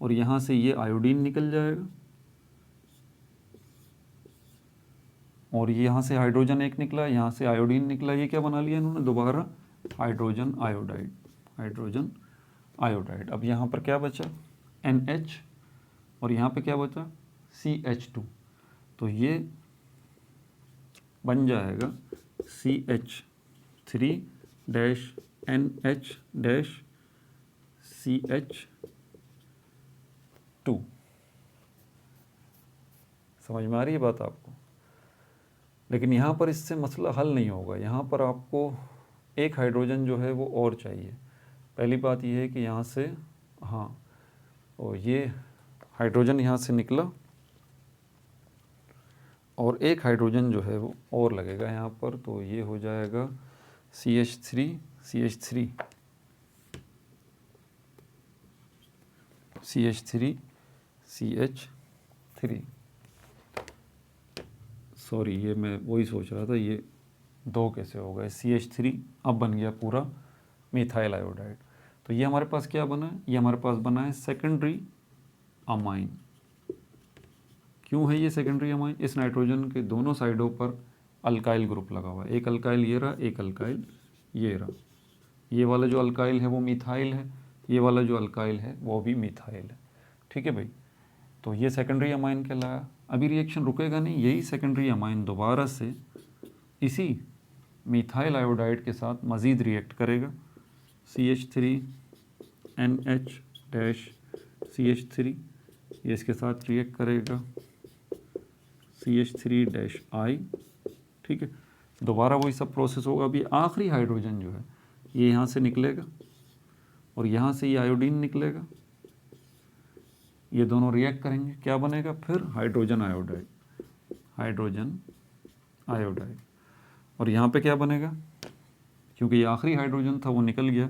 और यहाँ से ये आयोडीन निकल जाएगा और ये यहाँ से हाइड्रोजन एक निकला, यहाँ से आयोडीन निकला, ये क्या बना लिया इन्होंने दोबारा, हाइड्रोजन आयोडाइड, हाइड्रोजन आयोडाइड। अब यहाँ पर क्या बचा, NH, और यहाँ पे क्या बचा, CH2, तो ये बन जाएगा CH3-NH-CH 2। समझ में आ रही है बात आपको? लेकिन यहाँ पर इससे मसला हल नहीं होगा। यहाँ पर आपको एक हाइड्रोजन जो है वो और चाहिए। पहली बात ये है कि यहाँ से, हाँ, और ये हाइड्रोजन यहाँ से निकला और एक हाइड्रोजन जो है वो और लगेगा यहाँ पर, तो ये हो जाएगा CH3 CH3 CH3 CH3। Sorry, ये मैं वही सोच रहा था, ये 2 कैसे हो गए। CH3 अब बन गया पूरा मिथाइल आयोडाइड। तो ये हमारे पास क्या बना है? ये हमारे पास बना है सेकेंडरी अमाइन। क्यों है ये सेकेंडरी अमाइन? इस नाइट्रोजन के दोनों साइडों पर अल्काइल ग्रुप लगा हुआ है। एक अल्काइल ये रहा, एक अल्काइल ये रहा। ये वाला जो अल्काइल है वो मिथाइल है, ये वाला जो अल्काइल है वो भी मिथाइल है। ठीक है भाई, तो ये सेकेंडरी अमाइन कहलाया। अभी रिएक्शन रुकेगा नहीं, यही सेकेंडरी अमाइन दोबारा से इसी मिथाइल आयोडाइड के साथ मज़ीद रिएक्ट करेगा। CH3NH-CH3 ये इसके साथ रिएक्ट करेगा CH3-I। ठीक है, दोबारा वही सब प्रोसेस होगा। अभी आखिरी हाइड्रोजन जो है ये यहाँ से निकलेगा और यहाँ से ये आयोडीन निकलेगा, ये दोनों रिएक्ट करेंगे, क्या बनेगा फिर? Hydrogen iodide, hydrogen iodide. और यहाँ पे क्या बनेगा? क्योंकि ये आखिरी हाइड्रोजन था वो निकल गया,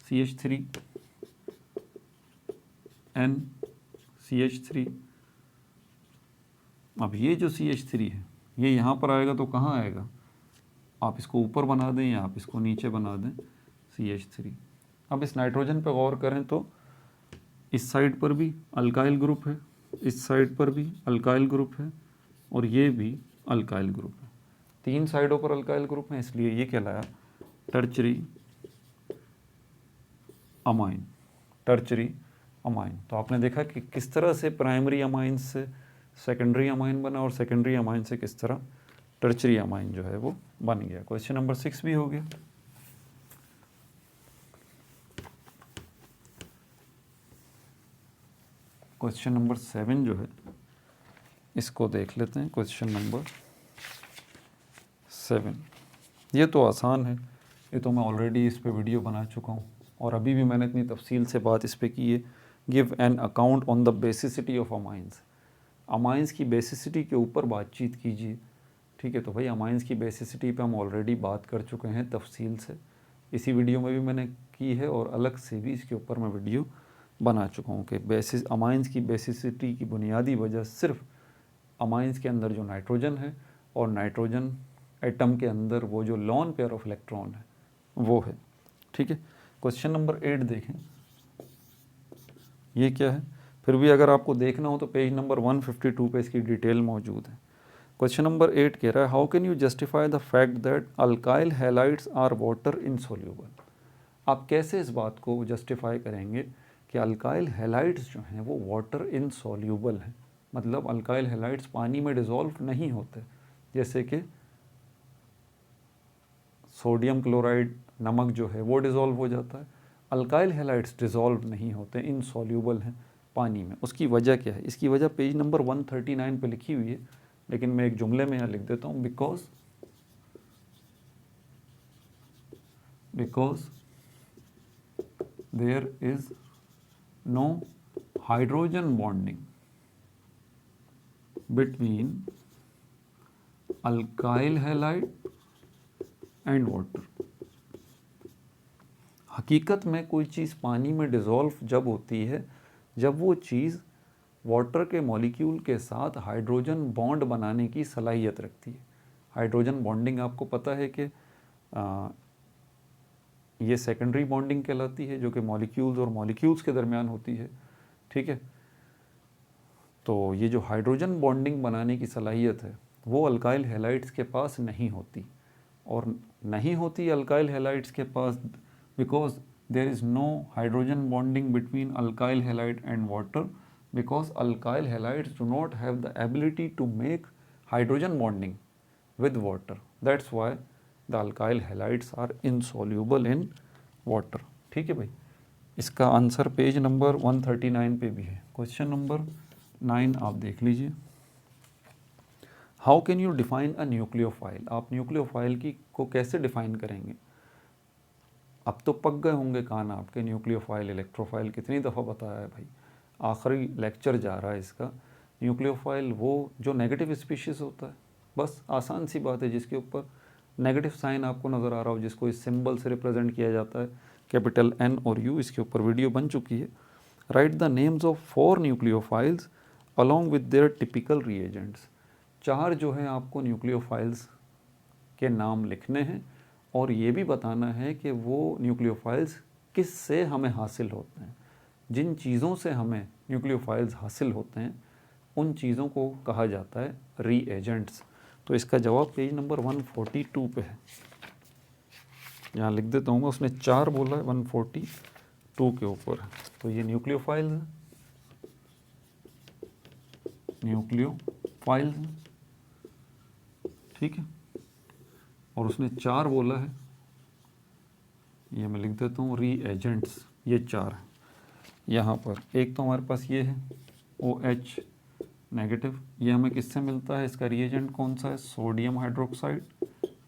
CH3N-CH3। अब ये जो CH3 है ये यहाँ पर आएगा तो कहाँ आएगा? आप इसको ऊपर बना दें या आप इसको नीचे बना दें, CH3। अब इस नाइट्रोजन पर गौर करें तो इस साइड पर भी अल्काइल ग्रुप है, इस साइड पर भी अल्काइल ग्रुप है और ये भी अल्काइल ग्रुप है। 3 साइडों पर अल्काइल ग्रुप है, इसलिए ये कहलाया टर्चरी अमाइन, टर्चरी अमाइन। तो आपने देखा कि किस तरह से प्राइमरी अमाइन से सेकेंडरी अमाइन बना और सेकेंडरी अमाइन से किस तरह टर्चरी अमाइन जो है वो बन गया। क्वेश्चन नंबर 6 भी हो गया। क्वेश्चन नंबर 7 जो है इसको देख लेते हैं। क्वेश्चन नंबर 7, ये तो आसान है, ये तो मैं ऑलरेडी इस पे वीडियो बना चुका हूँ और अभी भी मैंने इतनी तफसील से बात इस पे की है। Give an account on the basicity of amines. Amines की बेसिसिटी के ऊपर बातचीत कीजिए। ठीक है, तो भाई अमाइंस की बेसिसिटी पे हम ऑलरेडी बात कर चुके हैं तफसील से, इसी वीडियो में भी मैंने की है और अलग से भी इसके ऊपर मैं वीडियो बना चुका हूँ कि बेसिस अमाइंस की बेसिसिटी की बुनियादी वजह सिर्फ अमाइंस के अंदर जो नाइट्रोजन है और नाइट्रोजन एटम के अंदर वो जो लॉन पेयर ऑफ इलेक्ट्रॉन है वो है। ठीक है, क्वेश्चन नंबर 8 देखें, ये क्या है? फिर भी अगर आपको देखना हो तो पेज नंबर 152 पे इसकी डिटेल मौजूद है। क्वेश्चन नंबर 8 कह रहा है, how can you justify the fact that alkyl halides are water insoluble. आप कैसे इस बात को जस्टिफाई करेंगे कि अल्काइल हैलाइड्स जो हैं वो वाटर इनसोल्यूबल हैं, मतलब अल्काइल हैलाइड्स पानी में डिज़ोल्व नहीं होते, जैसे कि सोडियम क्लोराइड नमक जो है वो डिज़ोल्व हो जाता है, अल्काइल हैलाइड्स डिज़ोल्व नहीं होते, इनसोल्यूबल हैं पानी में। उसकी वजह क्या है? इसकी वजह पेज नंबर 139 पे लिखी हुई है, लेकिन मैं एक जुमले में यहाँ लिख देता हूँ, because there is no hydrogen bonding between alkyl halide and water. हकीकत में कोई चीज़ पानी में डिज़ोल्व जब होती है जब वो चीज़ वाटर के मॉलिक्यूल के साथ हाइड्रोजन बॉन्ड बनाने की सलाहियत रखती है। हाइड्रोजन बॉन्डिंग आपको पता है कि ये सेकेंडरी बॉन्डिंग कहलाती है, जो कि मॉलिक्यूल्स और मॉलिक्यूल्स के दरमियान होती है। ठीक है, तो ये जो हाइड्रोजन बॉन्डिंग बनाने की सलाहियत है वो अल्काइल हैलाइड्स के पास नहीं होती, और नहीं होती अल्काइल हैलाइड्स के पास because there is no hydrogen bonding between alkyl halide and water, because alkyl halides do not have the ability to make hydrogen bonding with water. That's why the alkyl halides are insoluble in water. ठीक है भाई, इसका answer page number 139 पे भी है। Question number 9 आप देख लीजिए। How can you define a nucleophile? आप न्यूक्लियोफाइल की को कैसे डिफाइन करेंगे? अब तो पक गए होंगे कान आपके, न्यूक्लियोफाइल इलेक्ट्रोफाइल कितनी दफ़ा बताया है भाई, आखिरी लेक्चर जा रहा है इसका। न्यूक्लियोफाइल वो जो नेगेटिव स्पीशीज़ होता है, बस आसान सी बात है, जिसके ऊपर नेगेटिव साइन आपको नज़र आ रहा हो, जिसको इस सिंबल से रिप्रेजेंट किया जाता है, कैपिटल N और U। इसके ऊपर वीडियो बन चुकी है। Right the names of 4 nucleophiles along with their typical reagents. 4 जो है आपको न्यूक्लियोफाइल्स के नाम लिखने हैं और ये भी बताना है कि वो न्यूक्लियोफाइल्स किस से हमें हासिल होते हैं। जिन चीज़ों से हमें न्यूक्लियोफाइल्स हासिल होते हैं उन चीज़ों को कहा जाता है रीएजेंट्स। तो इसका जवाब पेज नंबर 142 पे है। यहाँ लिख देता हूँ मैं, उसने 4 बोला है, 142 के ऊपर। तो ये न्यूक्लियोफाइल्स हैं, न्यूक्लियोफाइल्स हैं, ठीक है। और उसने 4 बोला है, ये मैं लिख देता हूँ रीएजेंट्स, ये 4 हैं। यहाँ पर एक तो हमारे पास ये है OH नेगेटिव, ये हमें किससे मिलता है, इसका रिएजेंट कौन सा है, सोडियम हाइड्रोक्साइड,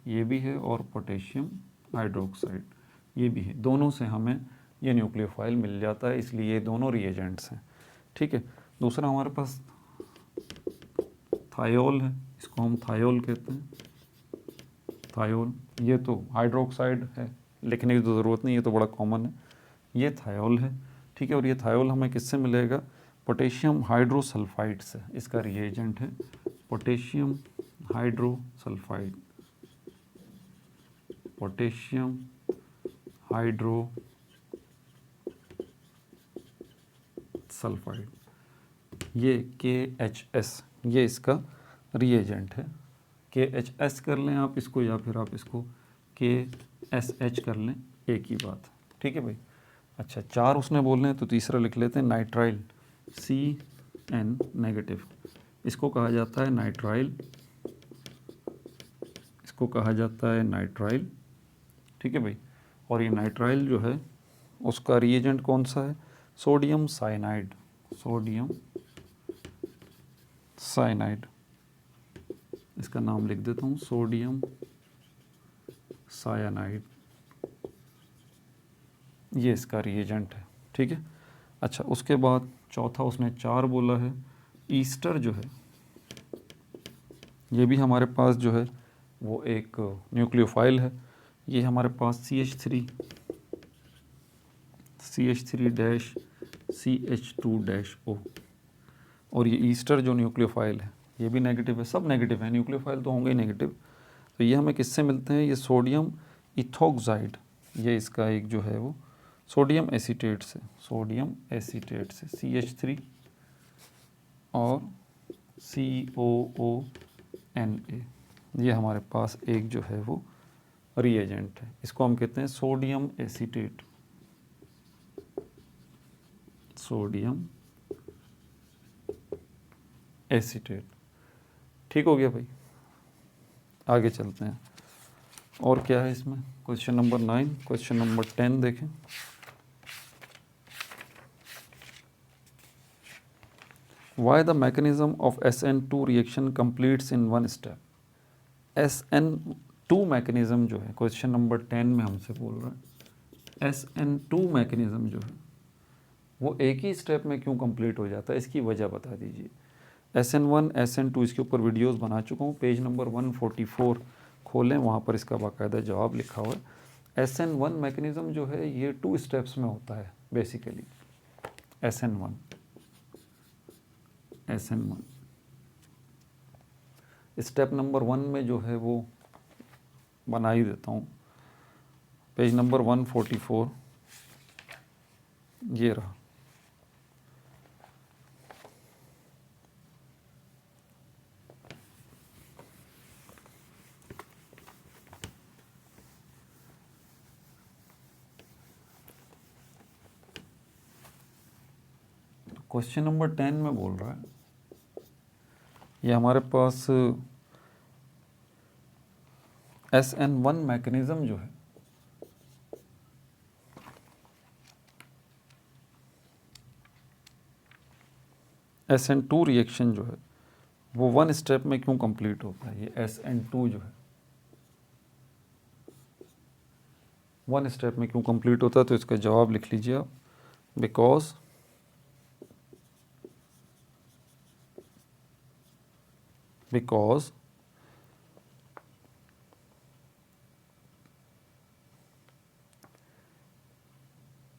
ये भी है, और पोटेशियम हाइड्रोक्साइड ये भी है। दोनों से हमें ये न्यूक्लियोफाइल मिल जाता है, इसलिए ये दोनों रिएजेंट्स हैं, ठीक है। दूसरा हमारे पास थायोल है, इसको हम थायोल कहते हैं, थायोल। ये तो हाइड्रोक्साइड है, लिखने की तो ज़रूरत नहीं, ये तो बड़ा कॉमन है, ये थायोल है, ठीक है। और ये थायोल हमें किससे मिलेगा, पोटेशियम हाइड्रोसल्फाइड से। इसका रिएजेंट है पोटेशियम हाइड्रोसल्फाइड, पोटेशियम हाइड्रोसल्फाइड, ये KHS, ये इसका रिएजेंट है। KHS कर लें आप इसको, या फिर आप इसको KSH कर लें, एक ही बात, ठीक है भाई। अच्छा, 4 उसने बोलने हैं तो तीसरा लिख लेते हैं नाइट्राइल, CN नेगेटिव। इसको कहा जाता है नाइट्राइल, इसको कहा जाता है नाइट्राइल, ठीक है भाई। और ये नाइट्राइल जो है उसका रिएजेंट कौन सा है, सोडियम साइनाइड, सोडियम साइनाइड। इसका नाम लिख देता हूँ सोडियम साइनाइड, ये इसका रिएजेंट है, ठीक है। अच्छा, उसके बाद चौथा उसने 4 बोला है ईस्टर, जो है ये भी हमारे पास जो है वो एक न्यूक्लियोफाइल है। ये हमारे पास CH3-CH2-O, और ये ईस्टर जो न्यूक्लियोफाइल है ये भी नेगेटिव है, सब नेगेटिव है, न्यूक्लियोफाइल तो होंगे ही नेगेटिव। तो ये हमें किससे मिलते हैं, ये सोडियम इथोक्साइड, ये इसका एक जो है वो सोडियम एसीटेट से, सोडियम एसीटेट से CH3 और COONA, ये हमारे पास एक जो है वो रिएजेंट है। इसको हम कहते हैं सोडियम एसीटेट, सोडियम एसीटेट, ठीक हो गया भाई। आगे चलते हैं, और क्या है इसमें, क्वेश्चन नंबर 9, क्वेश्चन नंबर 10 देखें। Why the mechanism of SN2 reaction completes in one step? SN2 mechanism जो है क्वेश्चन नंबर 10 में हमसे बोल रहा है, SN2 मैकेनिज़्म जो है वो एक ही स्टेप में क्यों कंप्लीट हो जाता है, इसकी वजह बता दीजिए। SN1 SN2 इसके ऊपर वीडियोस बना चुका हूँ, पेज नंबर 144 खोलें, वहाँ पर इसका बाकायदा जवाब लिखा हुआ है। SN1 मैकेनिज़्म जो है ये 2 स्टेप्स में होता है बेसिकली। SN1 स्टेप नंबर 1 में जो है वो बना ही देता हूँ, पेज नंबर 144 ये रहा। क्वेश्चन नंबर 10 में बोल रहा है, ये हमारे पास SN1 मैकेनिज़्म जो है SN2 रिएक्शन जो है वो 1 स्टेप में क्यों कंप्लीट होता है? ये SN2 जो है 1 स्टेप में क्यों कंप्लीट होता है? तो इसका जवाब लिख लीजिए आप, because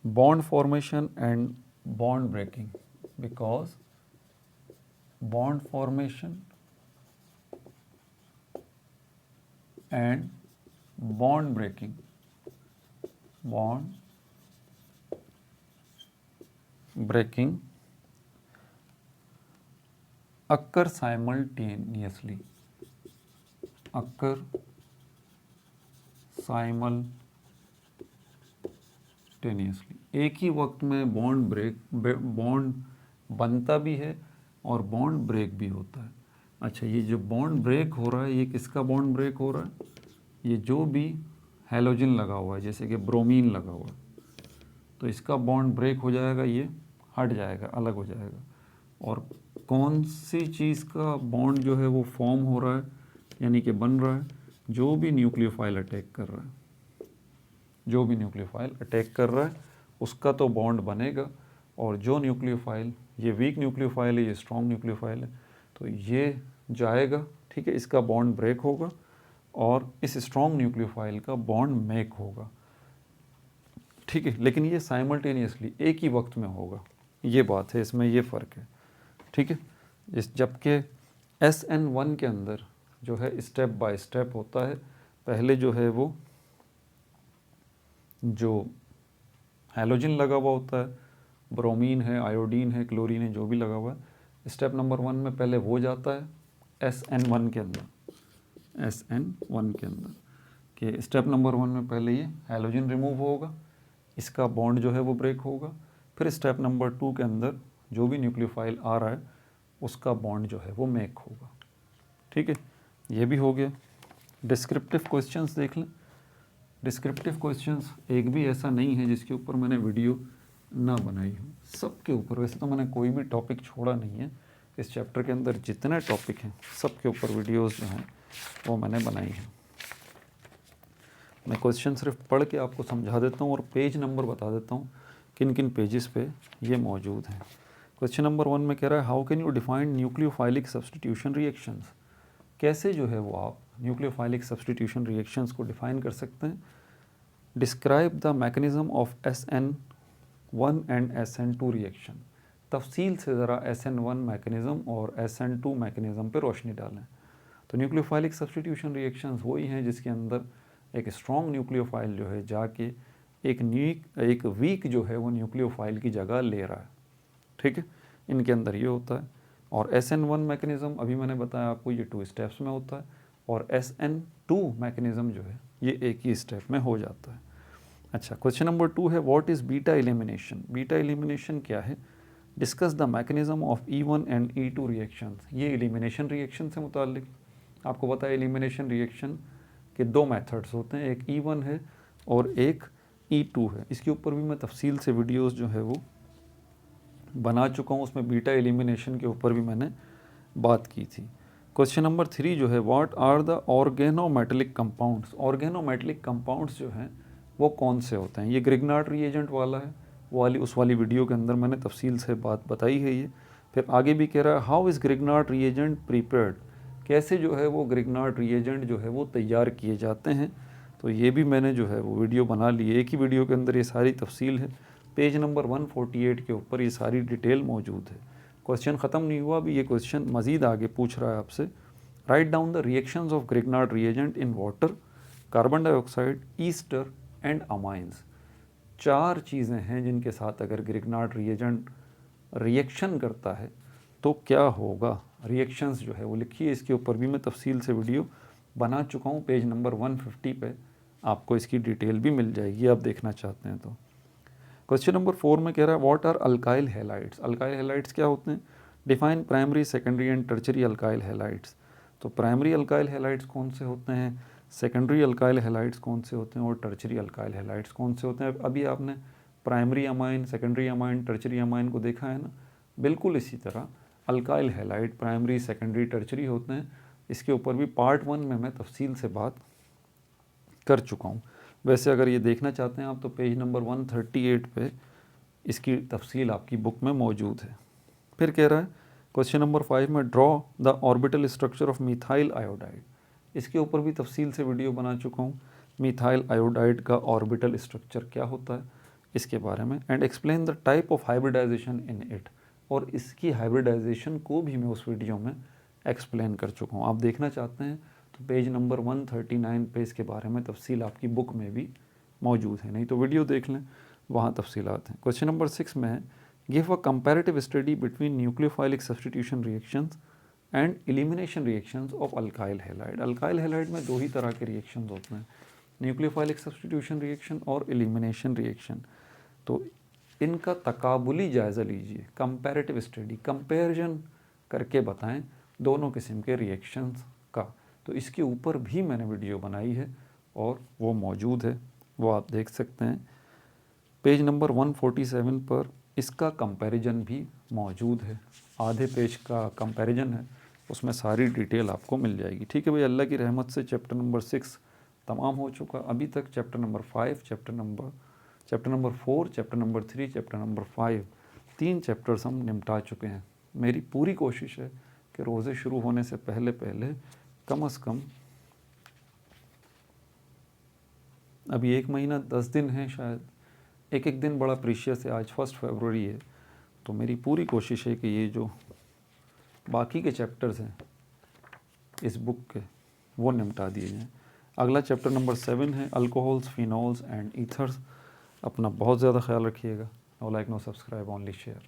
bond formation and bond breaking, because bond formation and bond breaking occur simultaneously, एक ही वक्त में बॉन्ड बनता भी है और बॉन्ड ब्रेक भी होता है। अच्छा, ये जो बॉन्ड ब्रेक हो रहा है ये किसका बॉन्ड ब्रेक हो रहा है? ये जो भी हैलोजन लगा हुआ है, जैसे कि ब्रोमीन लगा हुआ है, तो इसका बॉन्ड ब्रेक हो जाएगा, ये हट जाएगा, अलग हो जाएगा। और कौन सी चीज़ का बॉन्ड जो है वो फॉर्म हो रहा है, यानी कि बन रहा है? जो भी न्यूक्लियोफाइल अटैक कर रहा है, जो भी न्यूक्लियोफाइल अटैक कर रहा है उसका तो बॉन्ड बनेगा, और जो न्यूक्लियोफाइल, ये वीक न्यूक्लियोफाइल है, ये स्ट्रॉन्ग न्यूक्लियोफाइल है, तो ये जाएगा, ठीक है, इसका बॉन्ड ब्रेक होगा और इस स्ट्रॉन्ग न्यूक्लियोफाइल का बॉन्ड मेक होगा, ठीक है। लेकिन ये साइमल्टेनियसली एक ही वक्त में होगा, ये बात है, इसमें ये फ़र्क है, ठीक है। जबकि SN1 के अंदर जो है स्टेप बाय स्टेप होता है। पहले जो है वो जो हैलोजन लगा हुआ होता है, ब्रोमीन है, आयोडीन है, क्लोरीन है, जो भी लगा हुआ है, स्टेप नंबर 1 में पहले वो जाता है SN1 के अंदर, SN1 के अंदर कि स्टेप नंबर 1 में पहले ये हैलोजन रिमूव होगा, इसका बॉन्ड जो है वो ब्रेक होगा। फिर स्टेप नंबर 2 के अंदर जो भी न्यूक्लियोफाइल आ रहा है उसका बॉन्ड जो है वो मेक होगा, ठीक है। ये भी हो गया। डिस्क्रिप्टिव क्वेश्चंस देख लें। डिस्क्रिप्टिव क्वेश्चंस एक भी ऐसा नहीं है जिसके ऊपर मैंने वीडियो ना बनाई हो, सबके ऊपर। वैसे तो मैंने कोई भी टॉपिक छोड़ा नहीं है, इस चैप्टर के अंदर जितने टॉपिक हैं सबके ऊपर वीडियोस जो हैं वो मैंने बनाई हैं। मैं क्वेश्चन सिर्फ पढ़ के आपको समझा देता हूँ और पेज नंबर बता देता हूँ किन किन पेजेस पे ये मौजूद हैं। क्वेश्चन नंबर 1 में कह रहा है, how can you define nucleophilic substitution reactions. कैसे जो है वो आप न्यूक्लियोफाइलिक सब्सटीट्यूशन रिएक्शंस को डिफाइन कर सकते हैं। Describe the mechanism of SN1 and SN2 reaction. तफसील से ज़रा SN1 मैकेनिज्म और SN2 मैकेनिज्म पे रोशनी डालें। तो न्यूक्लियोफाइलिक सब्सटीट्यूशन रिएक्शंस वही हैं जिसके अंदर एक स्ट्रॉन्ग न्यूक्लियोफाइल जो है जाके एक वीक जो है वो न्यूक्लियोफाइल की जगह ले रहा है, ठीक है। इनके अंदर ये होता है। और SN1 मैकेनिज़्म अभी मैंने बताया आपको, ये 2 स्टेप्स में होता है, और SN2 मैकेनिज़्म जो है ये एक ही स्टेप में हो जाता है। अच्छा, क्वेश्चन नंबर 2 है, what is beta elimination. Beta elimination क्या है। Discuss the mechanism of E1 and E2 reactions. ये एलिमिनेशन रिएक्शन से मुताल्लिक। आपको पता है एलिमिनेशन रिएक्शन के 2 मेथड्स होते हैं, एक E1 है और एक E2 है। इसके ऊपर भी मैं तफसील से वीडियोस जो है वो बना चुका हूँ, उसमें बीटा एलिमिनेशन के ऊपर भी मैंने बात की थी। क्वेश्चन नंबर 3 जो है, what are the organometallic compounds. Organometallic compounds जो हैं वो कौन से होते हैं। ये ग्रिग्नार्ड रिएजेंट वाला है, उस वाली वीडियो के अंदर मैंने तफसील से बात बताई है ये। फिर आगे भी कह रहा है, how is Grignard reagent prepared. कैसे जो है वो ग्रिग्नार्ड रिएजेंट जो है वो तैयार किए जाते हैं। तो ये भी मैंने जो है वो वीडियो बना ली है, एक ही वीडियो के अंदर ये सारी तफसील है। पेज नंबर 148 के ऊपर ये सारी डिटेल मौजूद है। क्वेश्चन ख़त्म नहीं हुआ, अभी ये क्वेश्चन मज़ीद आगे पूछ रहा है आपसे। Write down the reactions of Grignard reagent in water, carbon dioxide, Easter and amines. 4 चीज़ें हैं जिनके साथ अगर ग्रिग्नार्ड रिएजेंट रिएक्शन करता है तो क्या होगा। रिएक्शंस जो है वो लिखिए, इसके ऊपर भी मैं तफसील से वीडियो बना चुका हूँ। पेज नंबर 150 पे आपको इसकी डिटेल भी मिल जाएगी, आप देखना चाहते हैं तो। क्वेश्चन नंबर 4 में कह रहा है, what are alkyl halides. Alkyl halides क्या होते हैं। Define primary, secondary and tertiary alkyl halides. तो प्राइमरी अल्काइल हैलाइड्स कौन से होते हैं, सेकेंडरी अल्काइल हैलाइड्स कौन से होते हैं और टर्चरी अल्काइल हैलाइड्स कौन से होते हैं। अभी आपने primary amine, secondary amine, tertiary amine को देखा है ना, बिल्कुल इसी तरह alkyl halide primary secondary tertiary होते हैं, इसके ऊपर भी पार्ट 1 में मैं तफसील से बात कर चुका हूँ। वैसे अगर ये देखना चाहते हैं आप तो पेज नंबर 138 पे इसकी तफसील आपकी बुक में मौजूद है। फिर कह रहा है क्वेश्चन नंबर 5 में draw the orbital structure of methyl iodide. इसके ऊपर भी तफसील से वीडियो बना चुका हूँ। मिथाइल आयोडाइड का ऑर्बिटल स्ट्रक्चर क्या होता है इसके बारे में, and explain the type of hybridization in it, और इसकी हाइब्रिडाइजेशन को भी मैं उस वीडियो में एक्सप्लेन कर चुका हूँ। आप देखना चाहते हैं तो पेज नंबर 139 पे इसके बारे में तफसील आपकी बुक में भी मौजूद है, नहीं तो वीडियो देख लें, वहाँ तफसीलात हैं। क्वेश्चन नंबर 6 में है give a comparative study between nucleophilic substitution reactions and elimination reactions of alkyl halide. Alkyl halide में दो ही तरह के रिएक्शंस होते हैं, न्यूक्लियोफाइलिक सब्स्टिट्यूशन रिएक्शन और एलिमिनेशन रिएक्शन। तो इनका तकाबुली जायज़ा लीजिए, कंपैरेटिव स्टडी, कंपैरिजन करके बताएं दोनों किस्म के रिएक्शंस का। तो इसके ऊपर भी मैंने वीडियो बनाई है और वो मौजूद है, वो आप देख सकते हैं। पेज नंबर 147 पर इसका कंपैरिजन भी मौजूद है, आधे पेज का कंपैरिजन है, उसमें सारी डिटेल आपको मिल जाएगी। ठीक है भाई, अल्लाह की रहमत से चैप्टर नंबर 6 तमाम हो चुका। अभी तक chapter number 5, chapter number 4, chapter number 3, chapter number 5, 3 chapters हम निपटा चुके हैं। मेरी पूरी कोशिश है कि रोज़े शुरू होने से पहले कम से कम अभी 1 महीना 10 दिन है शायद, एक दिन बड़ा प्रीशियस है, आज 1 फरवरी है, तो मेरी पूरी कोशिश है कि ये जो बाकी के चैप्टर्स हैं इस बुक के वो निपटा दिए जाएँ। अगला चैप्टर नंबर 7 है अल्कोहल्स, फिनॉल्स एंड ईथर्स। अपना बहुत ज़्यादा ख्याल रखिएगा। No like no subscribe, only share.